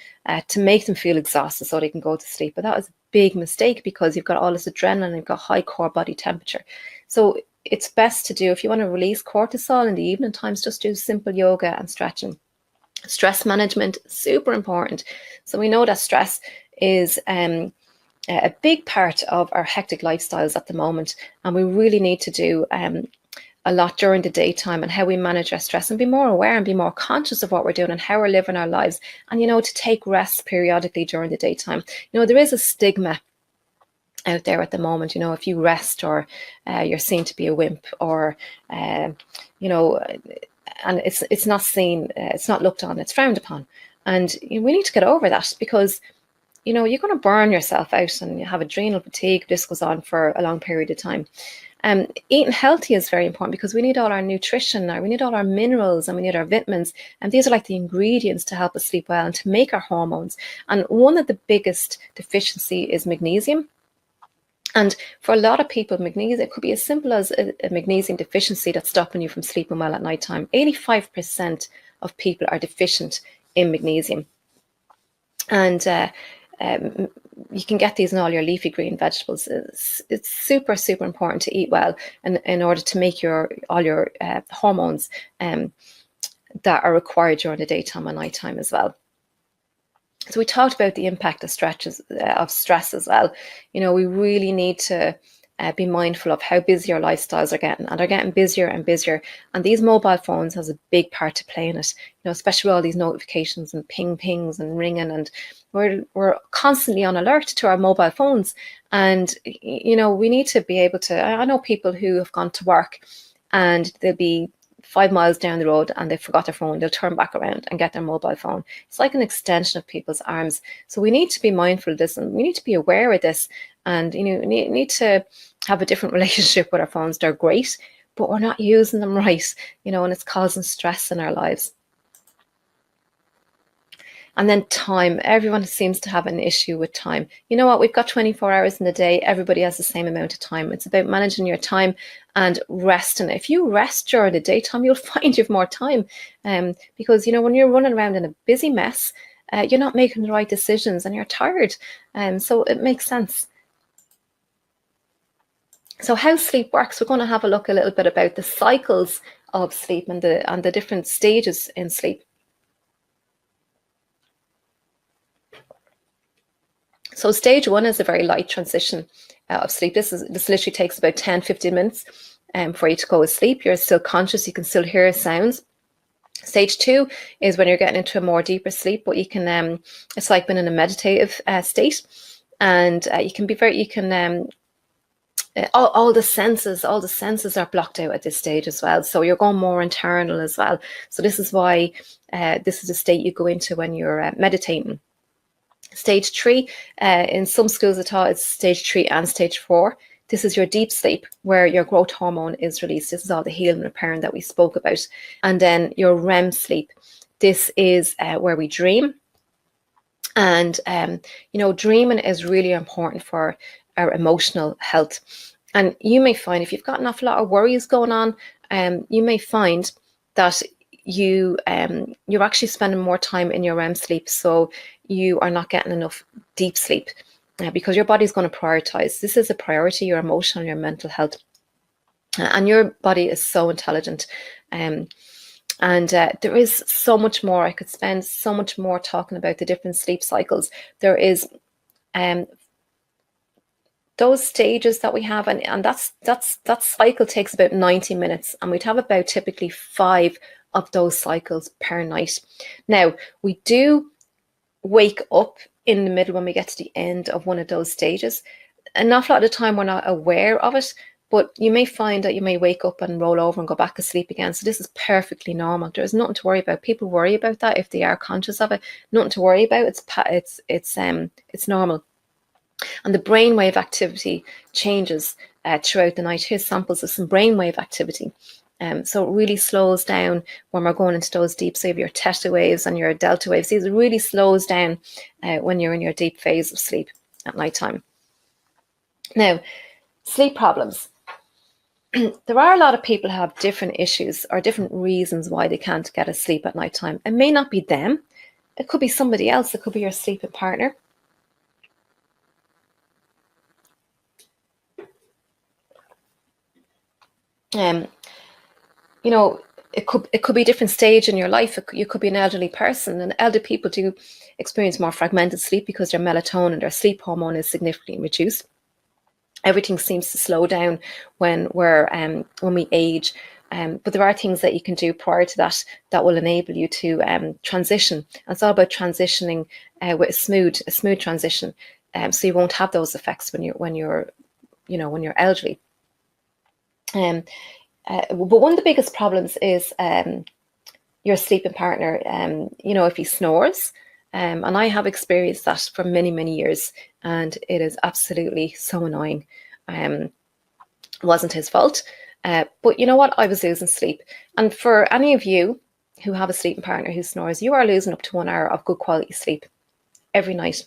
to make them feel exhausted so they can go to sleep. But that was a big mistake, because you've got all this adrenaline, you've got high core body temperature. So it's best to do, if you want to release cortisol in the evening times, just do simple yoga and stretching. Stress management, super important. So we know that stress is a big part of our hectic lifestyles at the moment, and we really need to do a lot during the daytime and how we manage our stress, and be more aware and be more conscious of what we're doing and how we're living our lives, and to take rests periodically during the daytime. There is a stigma out there at the moment, if you rest, or you're seen to be a wimp, or and it's not seen, it's not looked on, it's frowned upon. And we need to get over that, because you're going to burn yourself out and you have adrenal fatigue. This goes on for a long period of time. Eating healthy is very important, because we need all our nutrition, we need all our minerals, and we need our vitamins. And these are like the ingredients to help us sleep well and to make our hormones. And one of the biggest deficiency is magnesium. And for a lot of people, magnesium, it could be as simple as a magnesium deficiency that's stopping you from sleeping well at nighttime. 85% of people are deficient in magnesium. And you can get these in all your leafy green vegetables. It's super, super important to eat well in order to make all your hormones that are required during the daytime and nighttime as well. So we talked about the impact of stress as well. We really need to be mindful of how busy our lifestyles are getting, and they're getting busier and busier. And these mobile phones has a big part to play in it. Especially with all these notifications and pings and ringing, and we're constantly on alert to our mobile phones. And we need to be able to. I know people who have gone to work, and they'll be 5 miles down the road and they forgot their phone. They'll turn back around and get their mobile phone. It's like an extension of people's arms. So we need to be mindful of this, and we need to be aware of this. And need to have a different relationship with our phones. They're great, but we're not using them right, and it's causing stress in our lives. And then time. Everyone seems to have an issue with time. You know what? We've got 24 hours in the day. Everybody has the same amount of time. It's about managing your time and resting. If you rest during the daytime, you'll find you have more time. Because, when you're running around in a busy mess, you're not making the right decisions and you're tired. So it makes sense. So how sleep works, we're going to have a look a little bit about the cycles of sleep and the different stages in sleep. So stage 1 is a very light transition of sleep. This literally takes about 10-15 minutes for you to go to sleep. You're still conscious, you can still hear sounds. Stage 2 is when you're getting into a more deeper sleep, but you can it's like being in a meditative state, and all the senses are blocked out at this stage as well. So you're going more internal as well. So this is why this is a state you go into when you're meditating. Stage 3, in some schools of thought, it's stage 3 and stage 4. This is your deep sleep, where your growth hormone is released. This is all the healing and repairing that we spoke about. And then your REM sleep. This is where we dream. And, dreaming is really important for our emotional health. And you may find, if you've got an awful lot of worries going on, you may find that you're actually spending more time in your REM sleep, so you are not getting enough deep sleep because your body's going to prioritize. This is a priority, your emotional and your mental health. And your body is so intelligent. And there is so much more. I could spend so much more talking about the different sleep cycles. There is those stages that we have, and that cycle takes about 90 minutes, and we'd have about typically 5 of those cycles per night. Now, we do wake up in the middle when we get to the end of one of those stages. An awful lot of the time we're not aware of it, but you may find that you may wake up and roll over and go back to sleep again. So this is perfectly normal. There's nothing to worry about. People worry about that if they are conscious of it. Nothing to worry about. It's normal. And the brainwave activity changes throughout the night. Here's samples of some brainwave activity. So it really slows down when we're going into those deep, so your theta waves and your delta waves. These really slows down when you're in your deep phase of sleep at nighttime. Now, sleep problems. There are a lot of people who have different issues or different reasons why they can't get a sleep at nighttime. It may not be them. It could be somebody else. It could be your sleeping partner. It could be a different stage in your life. You could be an elderly person, and elder people do experience more fragmented sleep because their melatonin, their sleep hormone, is significantly reduced. Everything seems to slow down when we age, but there are things that you can do prior to that will enable you to transition. And it's all about transitioning with a smooth transition, so you won't have those effects when you're elderly. But one of the biggest problems is your sleeping partner. If he snores, and I have experienced that for many, many years, and it is absolutely so annoying. It wasn't his fault, but you know what? I was losing sleep. And for any of you who have a sleeping partner who snores, you are losing up to 1 hour of good quality sleep every night.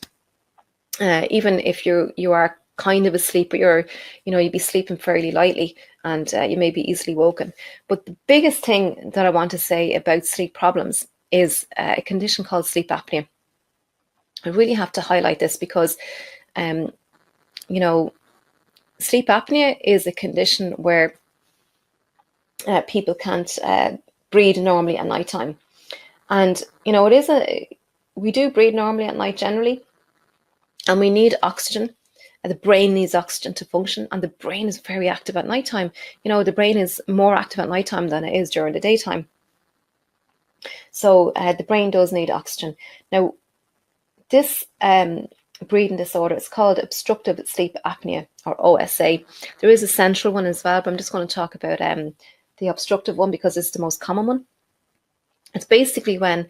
Even if you are kind of asleep, but you'd be sleeping fairly lightly, and you may be easily woken. But the biggest thing that I want to say about sleep problems is a condition called sleep apnea. I really have to highlight this because, you know, sleep apnea is a condition where people can't breathe normally at nighttime. And, you know, we do breathe normally at night generally, and we need oxygen. The brain needs oxygen to function, and the brain is very active at nighttime. You know, the brain is more active at nighttime than it is during the daytime. So the brain does need oxygen. Now, this breathing disorder is called obstructive sleep apnea, or OSA. There is a central one as well, but I'm just going to talk about the obstructive one because it's the most common one. It's basically when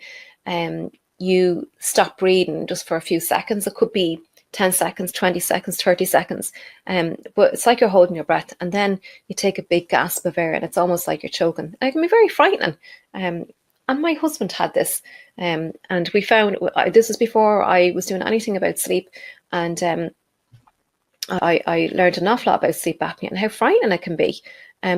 you stop breathing just for a few seconds. It could be 10 seconds, 20 seconds, 30 seconds. But it's like you're holding your breath, and then you take a big gasp of air, and it's almost like you're choking. It can be very frightening. And my husband had this, and we found, this was before I was doing anything about sleep, and I learned an awful lot about sleep apnea and how frightening it can be.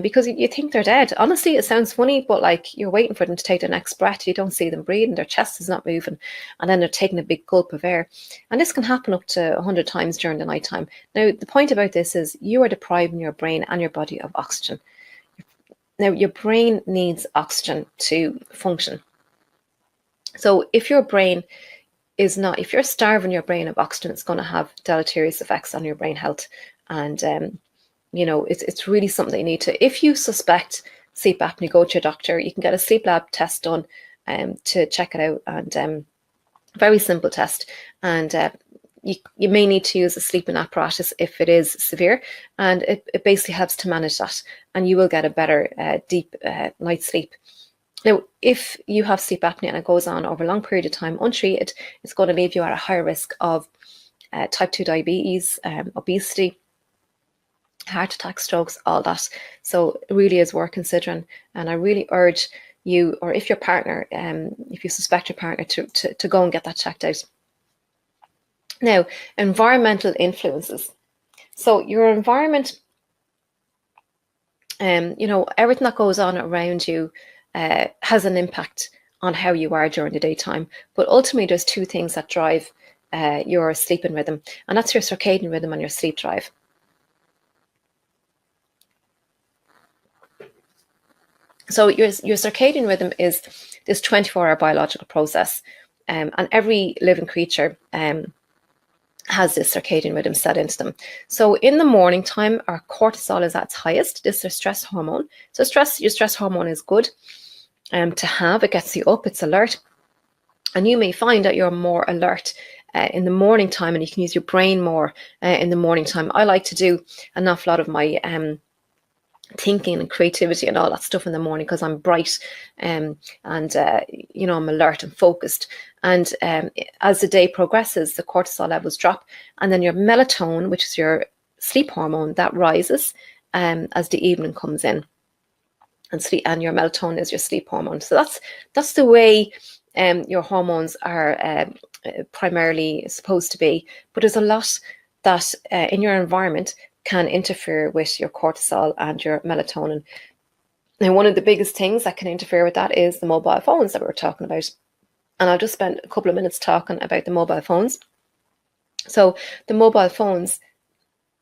Because you think they're dead. Honestly, it sounds funny, but like you're waiting for them to take their next breath. You don't see them breathing, their chest is not moving, and then they're taking a big gulp of air. And this can happen up to 100 times during the nighttime. Now, the point about this is you are depriving your brain and your body of oxygen. Now, your brain needs oxygen to function. So if your brain is not, if you're starving your brain of oxygen, it's going to have deleterious effects on your brain health. And you know, it's really something you need to. If you suspect sleep apnea, go to your doctor. You can get a sleep lab test done to check it out, and very simple test. And you may need to use a sleeping apparatus if it is severe, and it basically helps to manage that, and you will get a better deep night's sleep. Now, if you have sleep apnea and it goes on over a long period of time untreated, it's going to leave you at a higher risk of type 2 diabetes, obesity, heart attacks, strokes, all that. So it really is worth considering, and I really urge you, or if your partner, if you suspect your partner, to go and get that checked out. Now, environmental influences. So your environment, you know, everything that goes on around you has an impact on how you are during the daytime. But ultimately, there's two things that drive your sleeping rhythm, and that's your circadian rhythm and your sleep drive. So your circadian rhythm is this 24-hour biological process, and every living creature has this circadian rhythm set into them. So in the morning time, our cortisol is at its highest. This is a stress hormone. So your stress hormone is good to have. It gets you up, it's alert. And you may find that you're more alert in the morning time, and you can use your brain more in the morning time. I like to do an awful lot of my thinking and creativity and all that stuff in the morning because I'm bright, and you know, I'm alert and focused. And as the day progresses, the cortisol levels drop, and then your melatonin, which is your sleep hormone, that rises as the evening comes in. And your melatonin is your sleep hormone. So that's the way your hormones are primarily supposed to be. But there's a lot that in your environment can interfere with your cortisol and your melatonin. Now, one of the biggest things that can interfere with that is the mobile phones that we were talking about. And I'll just spend a couple of minutes talking about the mobile phones. So the mobile phones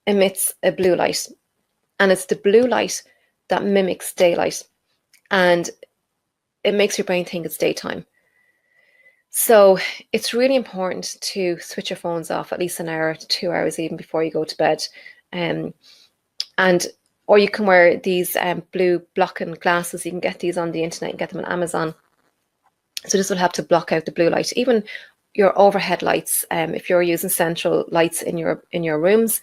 emits a blue light, and it's the blue light that mimics daylight, and it makes your brain think it's daytime. So it's really important to switch your phones off at least an hour to 2 hours even before you go to bed. Or you can wear these blue blocking glasses. You can get these on the internet and get them on Amazon. So this will help to block out the blue light. Even your overhead lights, if you're using central lights in your rooms,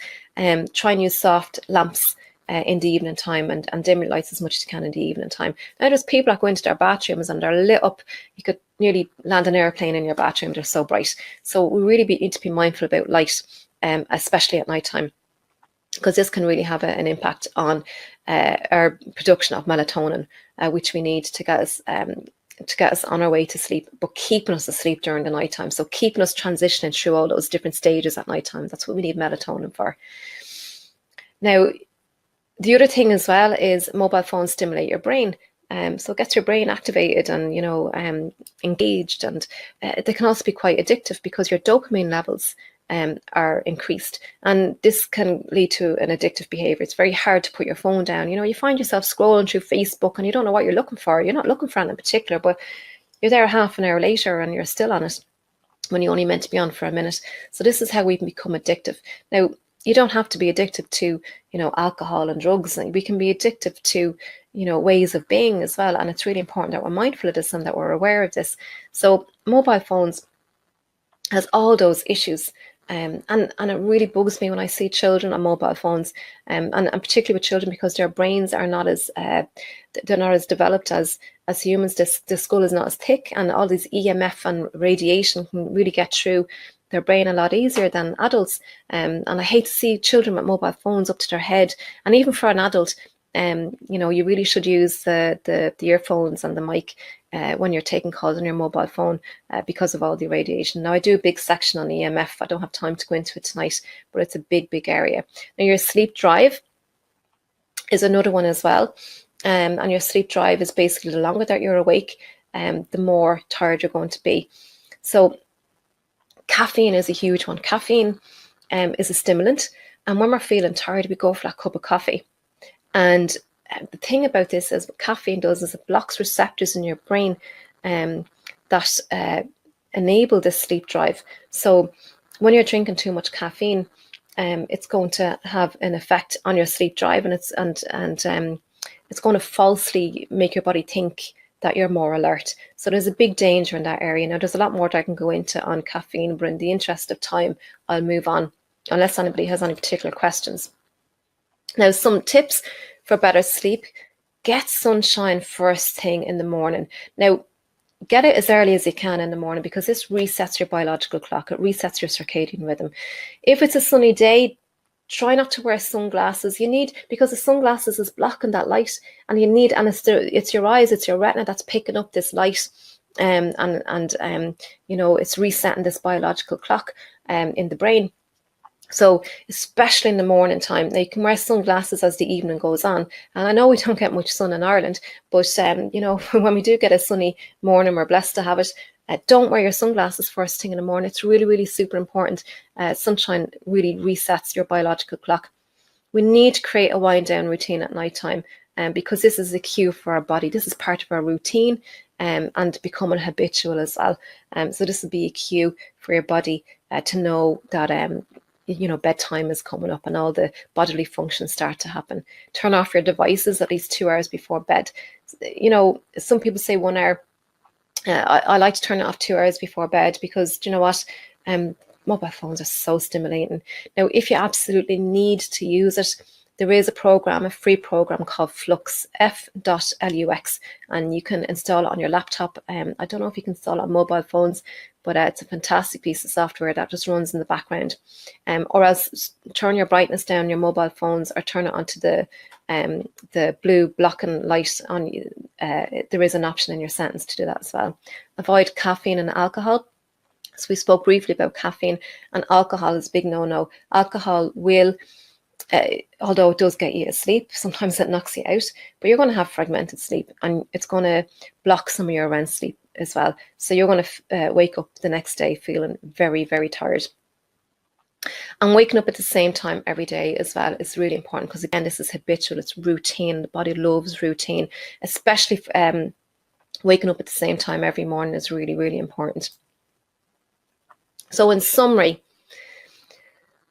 try and use soft lamps in the evening time, and dim your lights as much as you can in the evening time. Now there's people that go into their bathrooms and they're lit up. You could nearly land an airplane in your bathroom. They're so bright. So we really need to be mindful about light, especially at night time, because this can really have an impact on our production of melatonin, which we need to get us on our way to sleep, but keeping us asleep during the nighttime. So keeping us transitioning through all those different stages at nighttime. That's what we need melatonin for. Now, the other thing as well is mobile phones stimulate your brain. So it gets your brain activated and, engaged. And they can also be quite addictive because your dopamine levels are increased. And this can lead to an addictive behavior. It's very hard to put your phone down. You find yourself scrolling through Facebook and you don't know what you're looking for. You're not looking for anything in particular, but you're there half an hour later and you're still on it when you only meant to be on for a minute. So this is how we can become addictive. Now, you don't have to be addicted to, alcohol and drugs. We can be addictive to, ways of being as well. And it's really important that we're mindful of this and that we're aware of this. So mobile phones has all those issues. And it really bugs me when I see children on mobile phones, and particularly with children, because their brains are not as they're not as developed as humans. The skull is not as thick, and all these EMF and radiation can really get through their brain a lot easier than adults. And I hate to see children with mobile phones up to their head. And even for an adult, you really should use the earphones and the mic when you're taking calls on your mobile phone because of all the radiation. Now, I do a big section on EMF. I don't have time to go into it tonight, but it's a big, big area. Now, your sleep drive is another one as well. And your sleep drive is basically the longer that you're awake, the more tired you're going to be. So caffeine is a huge one. Caffeine is a stimulant. And when we're feeling tired, we go for that cup of coffee. And the thing about this is what caffeine does is it blocks receptors in your brain that enable this sleep drive. So when you're drinking too much caffeine, it's going to have an effect on your sleep drive, and it's going to falsely make your body think that you're more alert. So there's a big danger in that area. Now, there's a lot more that I can go into on caffeine, but in the interest of time, I'll move on unless anybody has any particular questions. Now, some tips for better sleep: get sunshine first thing in the morning. Now, get it as early as you can in the morning because this resets your biological clock. It resets your circadian rhythm. If it's a sunny day, try not to wear sunglasses. Because the sunglasses is blocking that light, and it's your eyes, it's your retina that's picking up this light, and it's resetting this biological clock in the brain. So especially in the morning time. Now, you can wear sunglasses as the evening goes on. And I know we don't get much sun in Ireland, but when we do get a sunny morning, we're blessed to have it. Don't wear your sunglasses first thing in the morning. It's really, really super important. Sunshine really resets your biological clock. We need to create a wind down routine at night time, because this is a cue for our body. This is part of our routine, and becoming habitual as well. So this will be a cue for your body to know that bedtime is coming up and all the bodily functions start to happen. Turn off your devices at least 2 hours before bed. Some people say 1 hour. I like to turn it off 2 hours before bed because do you know what? Mobile phones are so stimulating. Now, if you absolutely need to use it, there is a free program called Flux, F.lux, and you can install it on your laptop. I don't know if you can install it on mobile phones, but it's a fantastic piece of software that just runs in the background. Or else turn your brightness down your mobile phones or turn it onto the blue blocking light on you. There is an option in your settings to do that as well. Avoid caffeine and alcohol. So we spoke briefly about caffeine, and alcohol is a big no-no. Alcohol will, although it does get you asleep, sometimes it knocks you out, but you're going to have fragmented sleep, and it's going to block some of your REM sleep as well. So you're going to wake up the next day feeling very, very tired. And waking up at the same time every day as well is really important because, again, this is habitual. It's routine. The body loves routine, especially waking up at the same time every morning is really, really important. So in summary,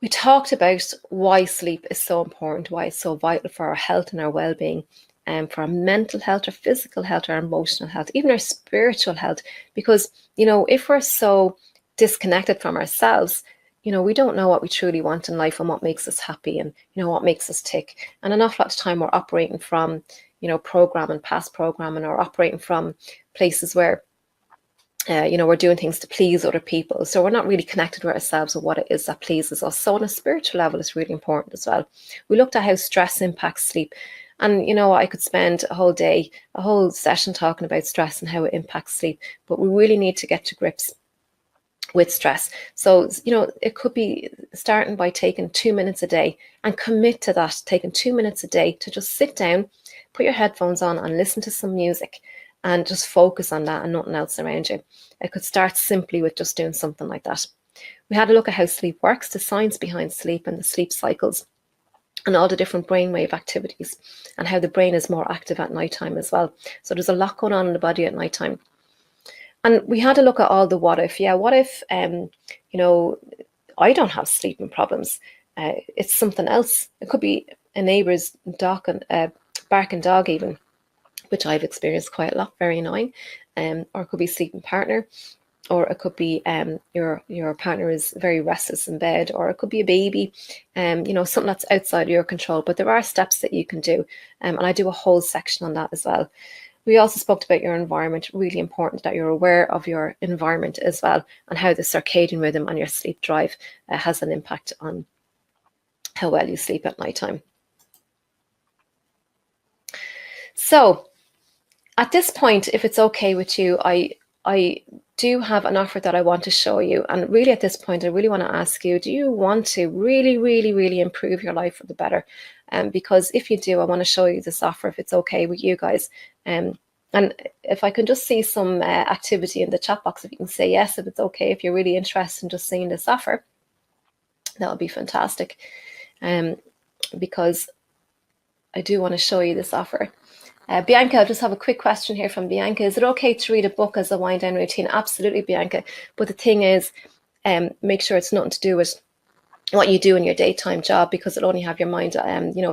we talked about why sleep is so important, why it's so vital for our health and our well-being, and for our mental health, our physical health, our emotional health, even our spiritual health. Because, if we're so disconnected from ourselves, we don't know what we truly want in life and what makes us happy and, what makes us tick. And an awful lot of time we're operating from, past programming, or operating from places where we're doing things to please other people. So we're not really connected with ourselves or what it is that pleases us. So on a spiritual level, it's really important as well. We looked at how stress impacts sleep. And, I could spend a whole session talking about stress and how it impacts sleep. But we really need to get to grips with stress. So, it could be starting by taking 2 minutes a day and commit to that, taking 2 minutes a day to just sit down, put your headphones on and listen to some music and just focus on that and nothing else around you. It could start simply with just doing something like that. We had a look at how sleep works, the science behind sleep and the sleep cycles, and all the different brainwave activities, and how the brain is more active at nighttime as well. So there's a lot going on in the body at nighttime. And we had a look at all the what if. Yeah, what if, I don't have sleeping problems? It's something else. It could be a neighbour's barking dog even, which I've experienced quite a lot, very annoying. Or it could be sleeping partner, or it could be your partner is very restless in bed, or it could be a baby, something that's outside of your control. But there are steps that you can do, and I do a whole section on that as well. We also spoke about your environment. Really important that you're aware of your environment as well, and how the circadian rhythm and your sleep drive has an impact on how well you sleep at nighttime. So at this point, if it's okay with you, I do have an offer that I want to show you. And really at this point, I really want to ask you, do you want to really, really, really improve your life for the better? Because if you do, I want to show you this offer, if it's okay with you guys. And if I can just see some activity in the chat box, if you can say yes, if it's okay, if you're really interested in just seeing this offer, that would be fantastic. Because I do want to show you this offer. Bianca, I'll just have a quick question here from Bianca. Is it okay to read a book as a wind down routine? Absolutely, Bianca. But the thing is, make sure it's nothing to do with what you do in your daytime job, because it'll only have your mind,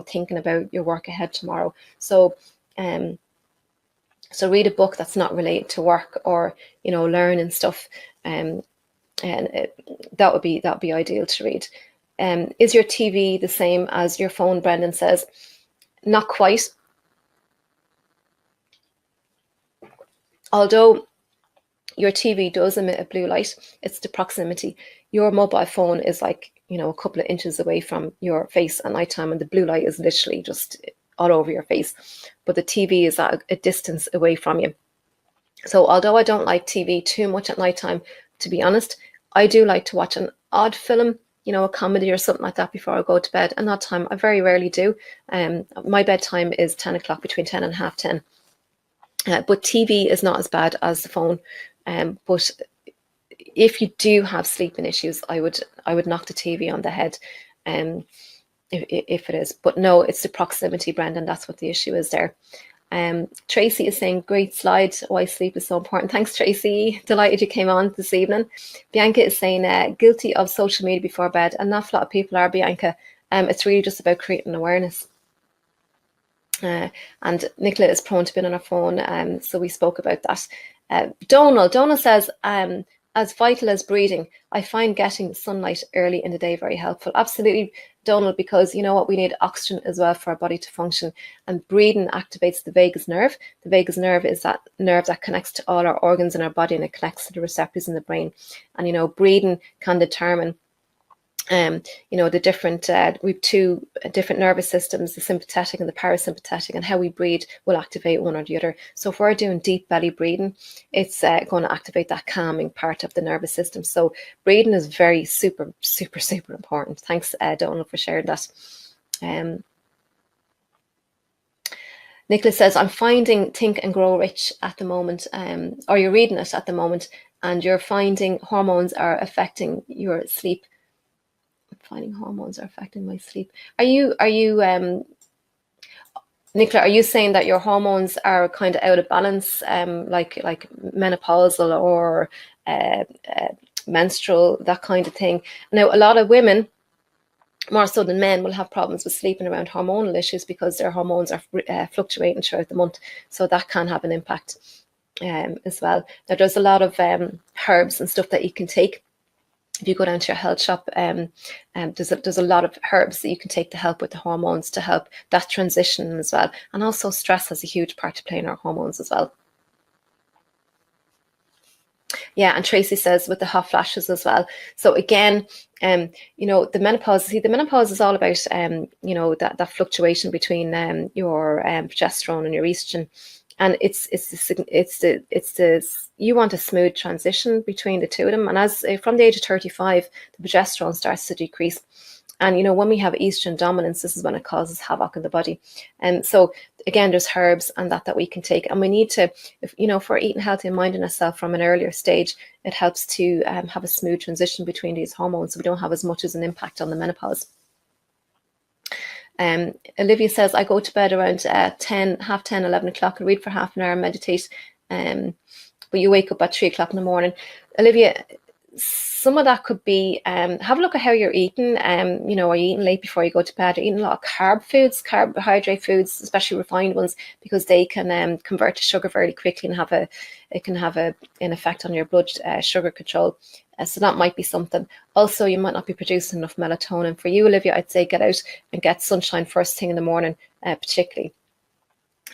thinking about your work ahead tomorrow. So read a book that's not related to work or, learning stuff. And that would be ideal to read. Is your TV the same as your phone? Brendan says, not quite. Although your TV does emit a blue light, it's the proximity. Your mobile phone is like, a couple of inches away from your face at nighttime, and the blue light is literally just all over your face. But the TV is at a distance away from you. So although I don't like TV too much at nighttime, to be honest, I do like to watch an odd film, a comedy or something like that before I go to bed. And that time I very rarely do. My bedtime is 10 o'clock, between 10 and half 10. But TV is not as bad as the phone. But if you do have sleeping issues, I would knock the TV on the head, if it is. But no, it's the proximity, Brendan. That's what the issue is there. Tracy is saying, great slide, why sleep is so important. Thanks, Tracy. Delighted you came on this evening. Bianca is saying, guilty of social media before bed. An awful lot of people are, Bianca. It's really just about creating awareness. And Nicola is prone to being on her phone, so we spoke about that. Donal says, as vital as breathing, I find getting sunlight early in the day very helpful. Absolutely, Donal, because you know what, we need oxygen as well for our body to function, and breathing activates the vagus nerve. The vagus nerve is that nerve that connects to all our organs in our body, and it connects to the receptors in the brain. And breathing can determine the different, we have two different nervous systems, the sympathetic and the parasympathetic, and how we breathe will activate one or the other. So if we're doing deep belly breathing, it's going to activate that calming part of the nervous system. So breathing is very super, super, super important. Thanks, Donald, for sharing that. Nicholas says, I'm finding Think and Grow Rich at the moment, or you're reading it at the moment, and you're finding hormones are affecting your sleep. Finding hormones are affecting my sleep. Are you Nicola, are you saying that your hormones are kind of out of balance, like menopausal or menstrual, that kind of thing? Now, a lot of women, more so than men, will have problems with sleeping around hormonal issues because their hormones are fluctuating throughout the month. So that can have an impact as well. Now, there's a lot of herbs and stuff that you can take. If you go down to your health shop, there's a lot of herbs that you can take to help with the hormones, to help that transition as well. And also stress has a huge part to play in our hormones as well. Yeah, and Tracy says with the hot flashes as well. So again, the menopause. See, the menopause is all about that fluctuation between your progesterone and your estrogen, and it's you want a smooth transition between the two of them. And as from the age of 35, the progesterone starts to decrease, And, you know, when we have estrogen dominance, this is when it causes havoc in the body. And so, again, there's herbs and that we can take. And we need to, if we're eating healthy and minding ourselves from an earlier stage, it helps to have a smooth transition between these hormones, so we don't have as much as an impact on the menopause. Olivia says, I go to bed around half 10, 11 o'clock, and read for half an hour and meditate. But you wake up at 3 o'clock in the morning. Olivia, some of that could be, have a look at how you're eating. Are you eating late before you go to bed? Are you eating a lot of carbohydrate foods, especially refined ones, because they can convert to sugar very quickly and it can have an effect on your blood sugar control. So that might be something. Also, you might not be producing enough melatonin. For you, Olivia, I'd say get out and get sunshine first thing in the morning, particularly.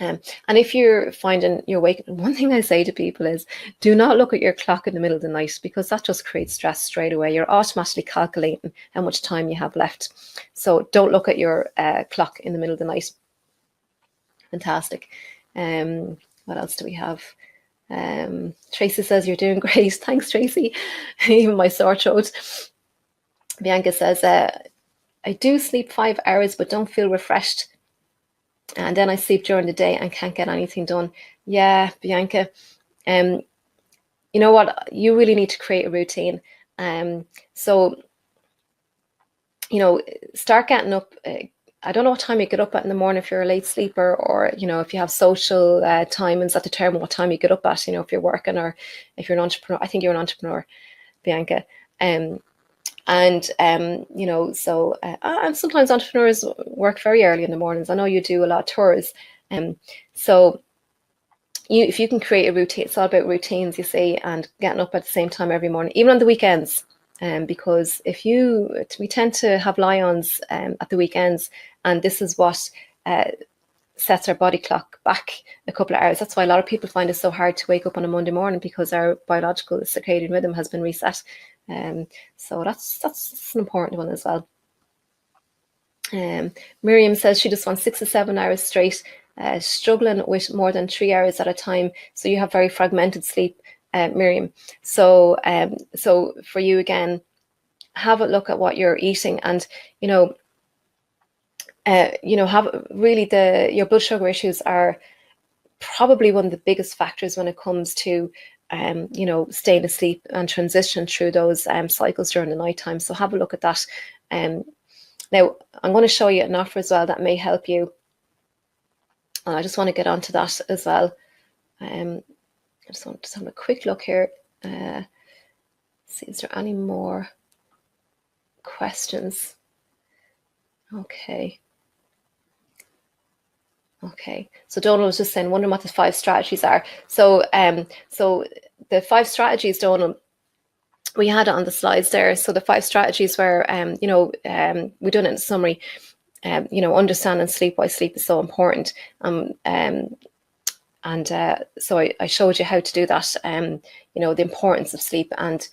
And if you're finding you're waking, one thing I say to people is, do not look at your clock in the middle of the night, because that just creates stress straight away. You're automatically calculating how much time you have left. So don't look at your clock in the middle of the night. Fantastic. What else do we have? Tracy says, you're doing great. Thanks, Tracy. Even my sore throat. Bianca says, I do sleep 5 hours but don't feel refreshed. And then I sleep during the day and can't get anything done. Yeah, Bianca. You know what? You really need to create a routine. So, start getting up. I don't know what time you get up at in the morning if you're a late sleeper, or, if you have social timings that determine what time you get up at, if you're working or if you're an entrepreneur. I think you're an entrepreneur, Bianca. And sometimes entrepreneurs work very early in the mornings. I know you do a lot of tours. So if you can create a routine, it's all about routines, you see, and getting up at the same time every morning, even on the weekends. Because we tend to have lie-ons at the weekends, and this is what sets our body clock back a couple of hours. That's why a lot of people find it so hard to wake up on a Monday morning, because our biological circadian rhythm has been reset. So that's an important one as well. Miriam says she just wants 6 to 7 hours straight, struggling with more than 3 hours at a time. So you have very fragmented sleep, Miriam. So for you, again, have a look at what you're eating, and have really your blood sugar issues are probably one of the biggest factors when it comes to staying asleep and transition through those cycles during the nighttime. So have a look at that. Now I'm going to show you an offer as well that may help you, and I just want to get onto that as well. I just want to have a quick look here. See, is there any more questions? Okay, so Donald was just saying, wondering what the 5 strategies are. So the 5 strategies, Donald, we had it on the slides there. So the 5 strategies were, we done it in summary. Understanding sleep, why sleep is so important. So I showed you how to do that. The importance of sleep, and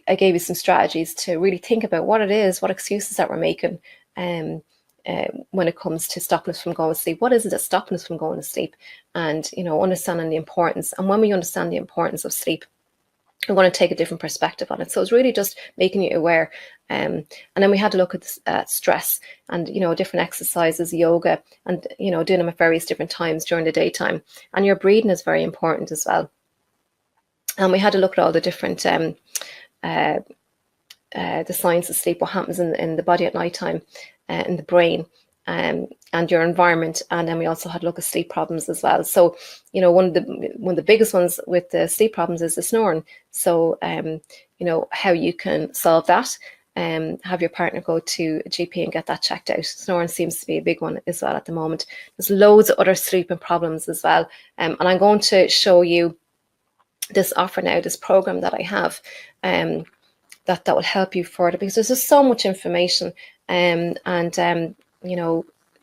I gave you some strategies to really think about what it is, what excuses that we're making. When it comes to stopping us from going to sleep, what is it that's stopping us from going to sleep? And understanding the importance. And when we understand the importance of sleep, we're going to take a different perspective on it. So it's really just making you aware. And then we had to look at stress and different exercises, yoga, and doing them at various different times during the daytime. And your breathing is very important as well. And we had to look at all the different the science of sleep, what happens in the body at nighttime, in the brain, and your environment. And then we also had a look at sleep problems as well. So one of the biggest ones with the sleep problems is the snoring. So how you can solve that. Have your partner go to a GP and get that checked out. Snoring seems to be a big one as well at the moment. There's loads of other sleeping problems as well. And I'm going to show you this offer now, this program that I have, that will help you further, because there's just so much information,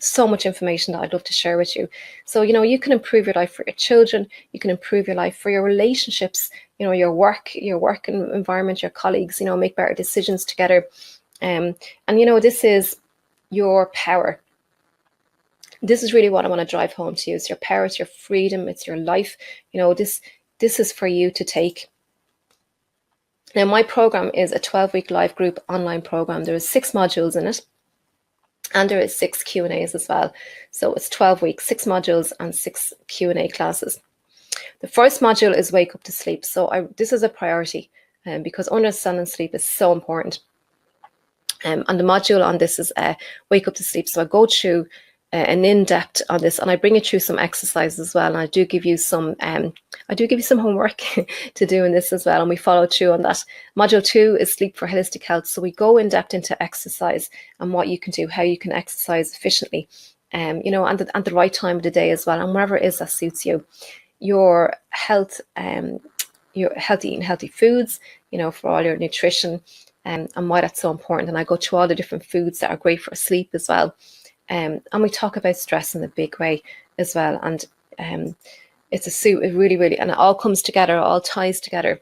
so much information that I'd love to share with you. So you can improve your life for your children, you can improve your life for your relationships, your work environment, your colleagues, make better decisions together. And this is your power. This is really what I want to drive home to you. It's your power, it's your freedom, it's your life. This is for you to take. Now, my program is a 12-week live group online program. There is 6 modules in it, and there is 6 Q&As as well. So it's 12 weeks, 6 modules and 6 Q&A classes. The first module is Wake Up to Sleep. So this is a priority because understanding sleep is so important. And the module on this is Wake Up to Sleep. So I go through an in-depth on this, and I bring you through some exercises as well. And I do give you some homework to do in this as well, and we follow through on that. Module 2 is Sleep for Holistic Health. So we go in depth into exercise and what you can do, how you can exercise efficiently, and the right time of the day as well, and wherever it is that suits you. Your health, your eating healthy foods, for all your nutrition, and why that's so important. And I go through all the different foods that are great for sleep as well. And we talk about stress in a big way as well. And it really, and it all comes together, all ties together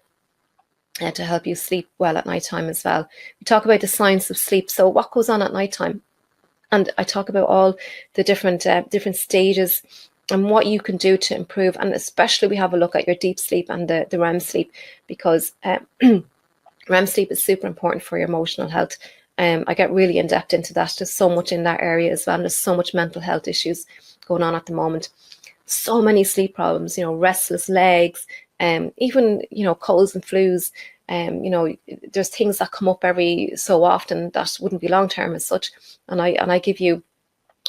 to help you sleep well at nighttime as well. We talk about the science of sleep. So what goes on at nighttime? And I talk about all the different stages and what you can do to improve. And especially we have a look at your deep sleep and the REM sleep, because REM sleep is super important for your emotional health. I get really in depth into that. There's so much in that area as well. And there's so much mental health issues going on at the moment. So many sleep problems, restless legs, even, colds and flus. There's things that come up every so often that wouldn't be long term as such. And I give you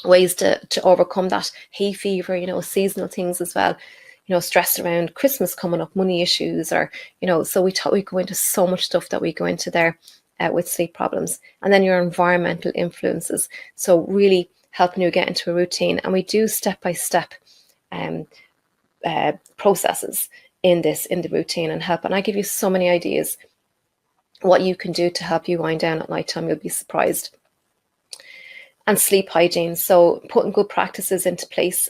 ways to overcome that. Hay fever, seasonal things as well. Stress around Christmas coming up, money issues, or, so we go into so much stuff that we go into there with sleep problems. And then your environmental influences. So really helping you get into a routine. And we do step-by-step processes in the routine and help. And I give you so many ideas what you can do to help you wind down at nighttime. You'll be surprised. And sleep hygiene. So putting good practices into place,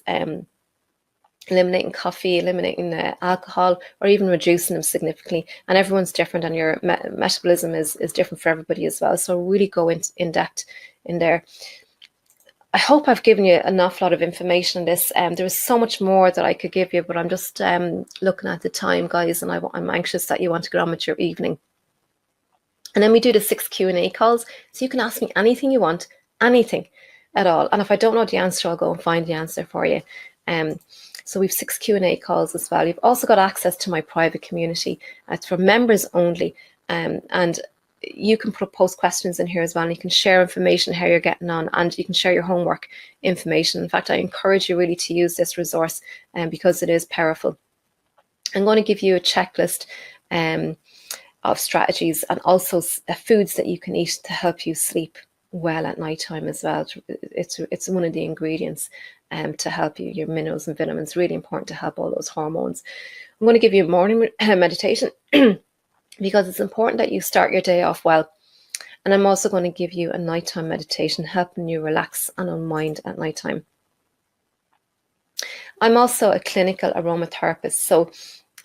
eliminating coffee, eliminating alcohol, or even reducing them significantly. And everyone's different, and your metabolism is different for everybody as well. So really go in depth in there. I hope I've given you an awful lot of information on this. There is so much more that I could give you, but I'm just looking at the time, guys, and I'm anxious that you want to get on with your evening. And then we do the 6 Q&A calls, so you can ask me anything you want, anything at all. And if I don't know the answer, I'll go and find the answer for you. So we've 6 Q&A calls as well. You've also got access to my private community. It's for members only. And you can post questions in here as well. And you can share information, how you're getting on, and you can share your homework information. In fact, I encourage you really to use this resource because it is powerful. I'm going to give you a checklist of strategies and also foods that you can eat to help you sleep well at nighttime as well. It's one of the ingredients to help you, your minerals and vitamins, really important to help all those hormones. I'm going to give you a morning meditation because it's important that you start your day off well. And I'm also going to give you a nighttime meditation, helping you relax and unwind at nighttime. I'm also a clinical aromatherapist, so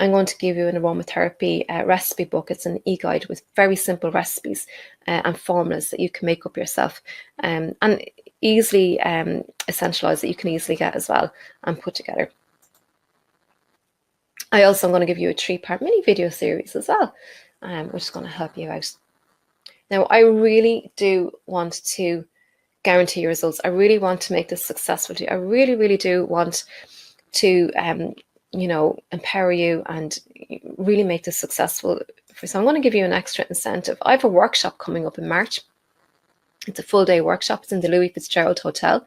I'm going to give you an aromatherapy recipe book. It's an e-guide with very simple recipes and formulas that you can make up yourself and easily essentialized, that you can easily get as well and put together. I also am going to give you a 3-part mini video series as well, which is going to help you out. Now, I really do want to guarantee your results. I really want to make this successful to you. I really, really do want to empower you and really make this successful. So I'm going to give you an extra incentive. I have a workshop coming up in March. It's a full day workshop. It's in the Louis Fitzgerald Hotel.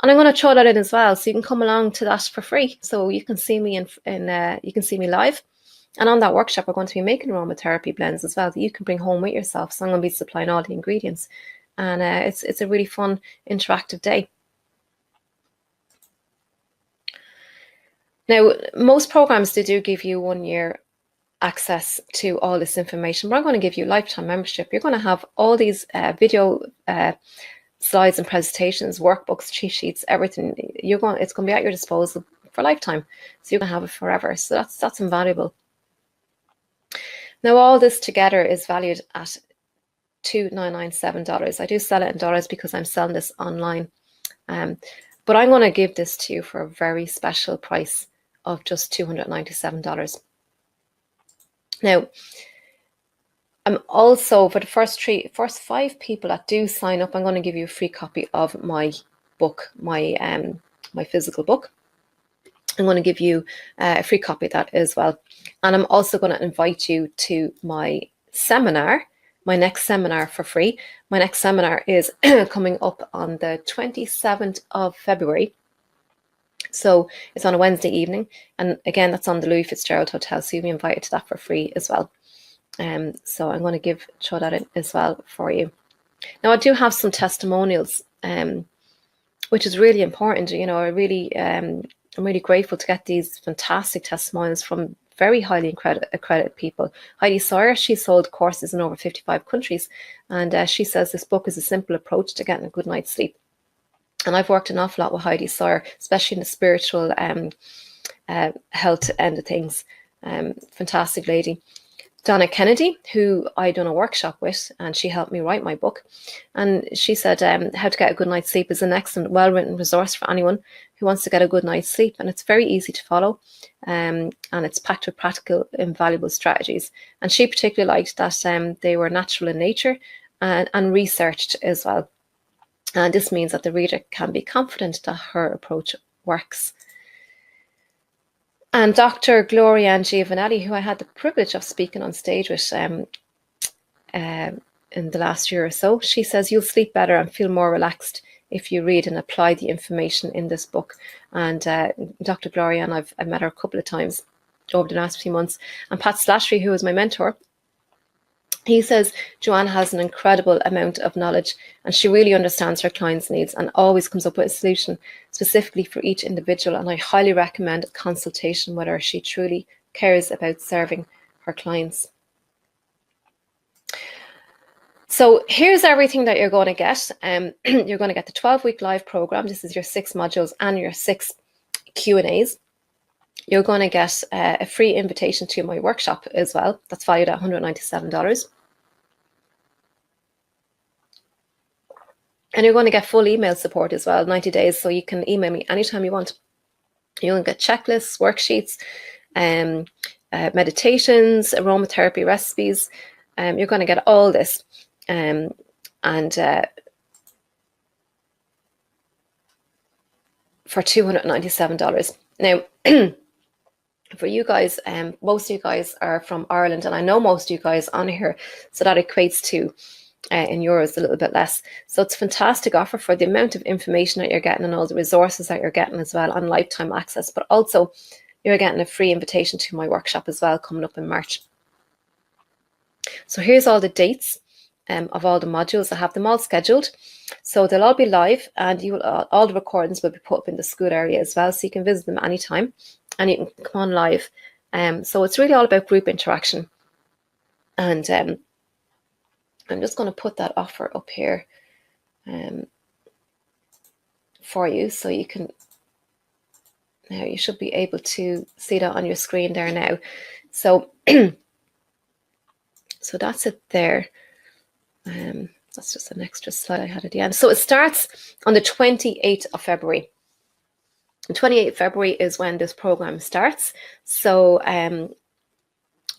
And I'm going to throw that in as well. So you can come along to that for free. So you can see me you can see me live. And on that workshop, we're going to be making aromatherapy blends as well that you can bring home with yourself. So I'm going to be supplying all the ingredients. And it's a really fun, interactive day. Now, most programs, they do give you 1 year access to all this information, but I'm going to give you lifetime membership. You're going to have all these video slides and presentations, workbooks, cheat sheets, everything. It's going to be at your disposal for lifetime, so you're going to have it forever. So that's invaluable. Now, all this together is valued at $2,997. I do sell it in dollars because I'm selling this online, but I'm going to give this to you for a very special price of just $297. Now, I'm also, for the first 5 people that do sign up, I'm going to give you a free copy of my book, my physical book. I'm going to give you a free copy of that as well. And I'm also going to invite you to my seminar, my next seminar for free. My next seminar is coming up on the 27th of February. So it's on a Wednesday evening. And again, that's on the Louis Fitzgerald Hotel. So you'll be invited to that for free as well. So I'm going to show that in as well for you. Now, I do have some testimonials, which is really important. You know, I'm really grateful to get these fantastic testimonials from very highly accredited people. Heidi Sawyer, she sold courses in over 55 countries, and she says this book is a simple approach to getting a good night's sleep. And I've worked an awful lot with Heidi Sawyer, especially in the spiritual health end of things. Fantastic lady. Donna Kennedy, who I done a workshop with, and she helped me write my book. And she said How to Get a Good Night's Sleep is an excellent, well-written resource for anyone who wants to get a good night's sleep. And it's very easy to follow, and it's packed with practical, invaluable strategies. And she particularly liked that they were natural in nature and researched as well. And this means that the reader can be confident that her approach works. And Dr. Gloria Giovanelli, who I had the privilege of speaking on stage with in the last year or so, she says you'll sleep better and feel more relaxed if you read and apply the information in this book. And Dr. Gloria, and I've met her a couple of times over the last few months. And Pat Slattery, who is my mentor, he says Joanne has an incredible amount of knowledge and she really understands her clients' needs and always comes up with a solution specifically for each individual. And I highly recommend a consultation with her. She truly cares about serving her clients. So here's everything that you're going to get. You're going to get the 12-week live program. This is your 6 modules and your 6 Q&As. You're going to get a free invitation to my workshop as well. That's valued at $197. And you're going to get full email support as well, 90 days. So you can email me anytime you want. You're going to get checklists, worksheets, meditations, aromatherapy recipes. You're going to get all this. For $297. Now, for you guys, most of you guys are from Ireland, and I know most of you guys on here, so that equates to in euros a little bit less. So it's a fantastic offer for the amount of information that you're getting and all the resources that you're getting as well on lifetime access, but also you're getting a free invitation to my workshop as well coming up in March. So here's all the dates of all the modules. I have them all scheduled. So they'll all be live, and all the recordings will be put up in the school area as well, so you can visit them anytime and you can come on live. So it's really all about group interaction. And I'm just going to put that offer up here for you, so you can, now you should be able to see that on your screen there now. So, so that's it there. That's just an extra slide I had at the end. So it starts on the 28th of February. The 28th of February is when this program starts. So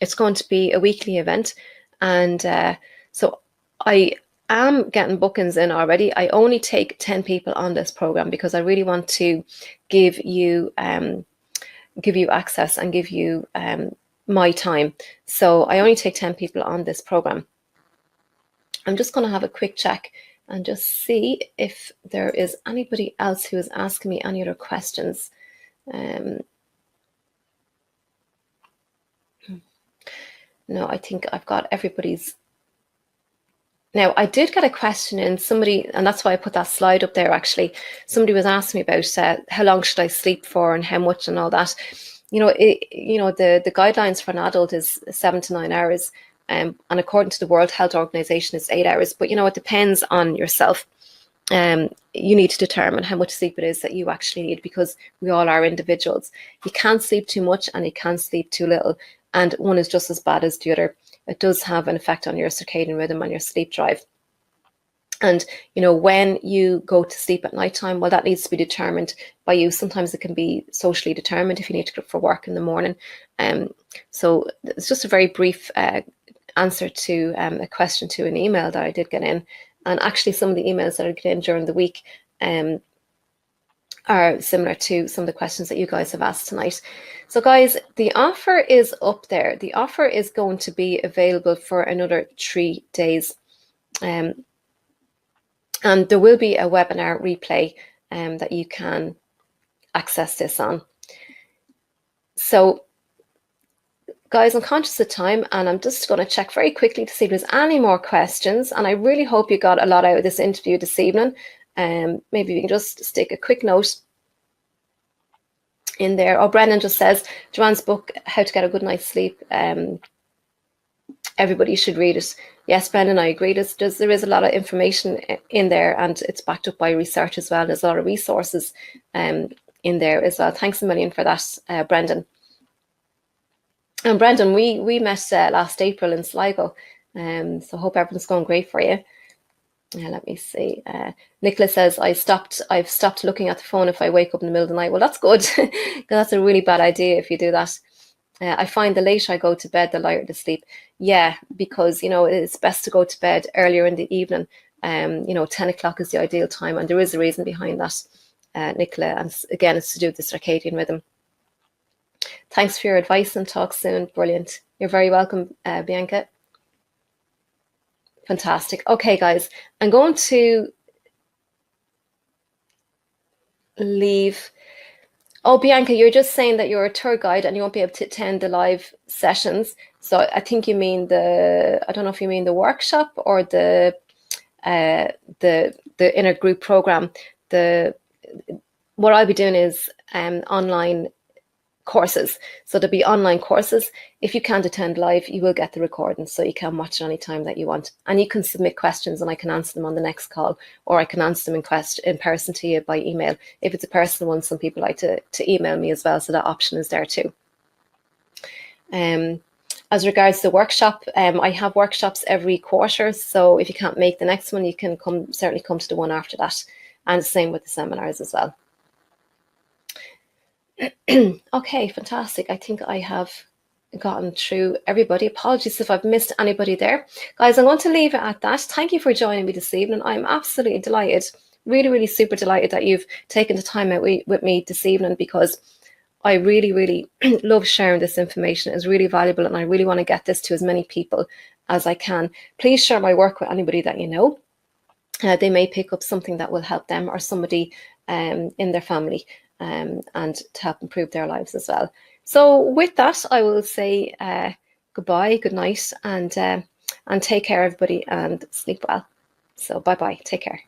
it's going to be a weekly event. And so I am getting bookings in already. I only take 10 people on this program because I really want to give you access and give you my time. So I only take 10 people on this program. I'm just going to have a quick check and just see if there is anybody else who is asking me any other questions. No, I think I've got everybody's. Now, I did get a question in somebody, and that's why I put that slide up there actually. Somebody was asking me about how long should I sleep for and how much and all that. You know, the guidelines for an adult is 7 to 9 hours. And according to the World Health Organization, it's 8 hours. But, you know, it depends on yourself. You need to determine how much sleep it is that you actually need, because we all are individuals. You can't sleep too much and you can't sleep too little. And one is just as bad as the other. It does have an effect on your circadian rhythm and your sleep drive. And, you know, when you go to sleep at nighttime, well, that needs to be determined by you. Sometimes it can be socially determined if you need to go for work in the morning. So it's just a very brief answer to a question to an email that I did get in. And actually some of the emails that I get in during the week are similar to some of the questions that you guys have asked tonight. So guys, the offer is up there. The offer is going to be available for another 3 days. And there will be a webinar replay that you can access this on. So guys, I'm conscious of time, and I'm just going to check very quickly to see if there's any more questions. And I really hope you got a lot out of this interview this evening. Maybe we can just stick a quick note in there. Oh, Brendan just says, Joanne's book, How to Get a Good Night's Sleep. Everybody should read it. Yes, Brendan, I agree. There is a lot of information in there, and it's backed up by research as well. There's a lot of resources in there as well. Thanks a million for that, Brendan. And Brendan, we met last April in Sligo, so hope everything's going great for you. Let me see. Nicola says, I've stopped looking at the phone if I wake up in the middle of the night. Well, that's good, because that's a really bad idea if you do that. I find the later I go to bed, the lighter the sleep. Yeah, because, you know, it's best to go to bed earlier in the evening. You know, 10 o'clock is the ideal time, and there is a reason behind that, Nicola. And again, it's to do with the circadian rhythm. Thanks for your advice, and talk soon. Brilliant. You're very welcome, Bianca. Fantastic. Okay, guys, I'm going to leave. Oh, Bianca, you're just saying that you're a tour guide and you won't be able to attend the live sessions. So I think you mean I don't know if you mean the workshop or the inner group program. What I'll be doing is online courses. So there'll be online courses. If you can't attend live, you will get the recording, so you can watch it any time that you want. And you can submit questions and I can answer them on the next call, or I can answer them in person to you by email. If it's a personal one, some people like to email me as well, so that option is there too. As regards to the workshop, I have workshops every quarter, so if you can't make the next one, you can certainly come to the one after that. And the same with the seminars as well. Okay, fantastic. I think I have gotten through everybody. Apologies if I've missed anybody there. Guys, I'm going to leave it at that. Thank you for joining me this evening. I'm absolutely delighted, really, really super delighted that you've taken the time out with me this evening, because I really, really love sharing this information. It's really valuable, and I really want to get this to as many people as I can. Please share my work with anybody that you know. They may pick up something that will help them or somebody in their family. And to help improve their lives as well. So with that, I will say goodbye, good night, and take care, everybody, and sleep well. So bye-bye. Take care.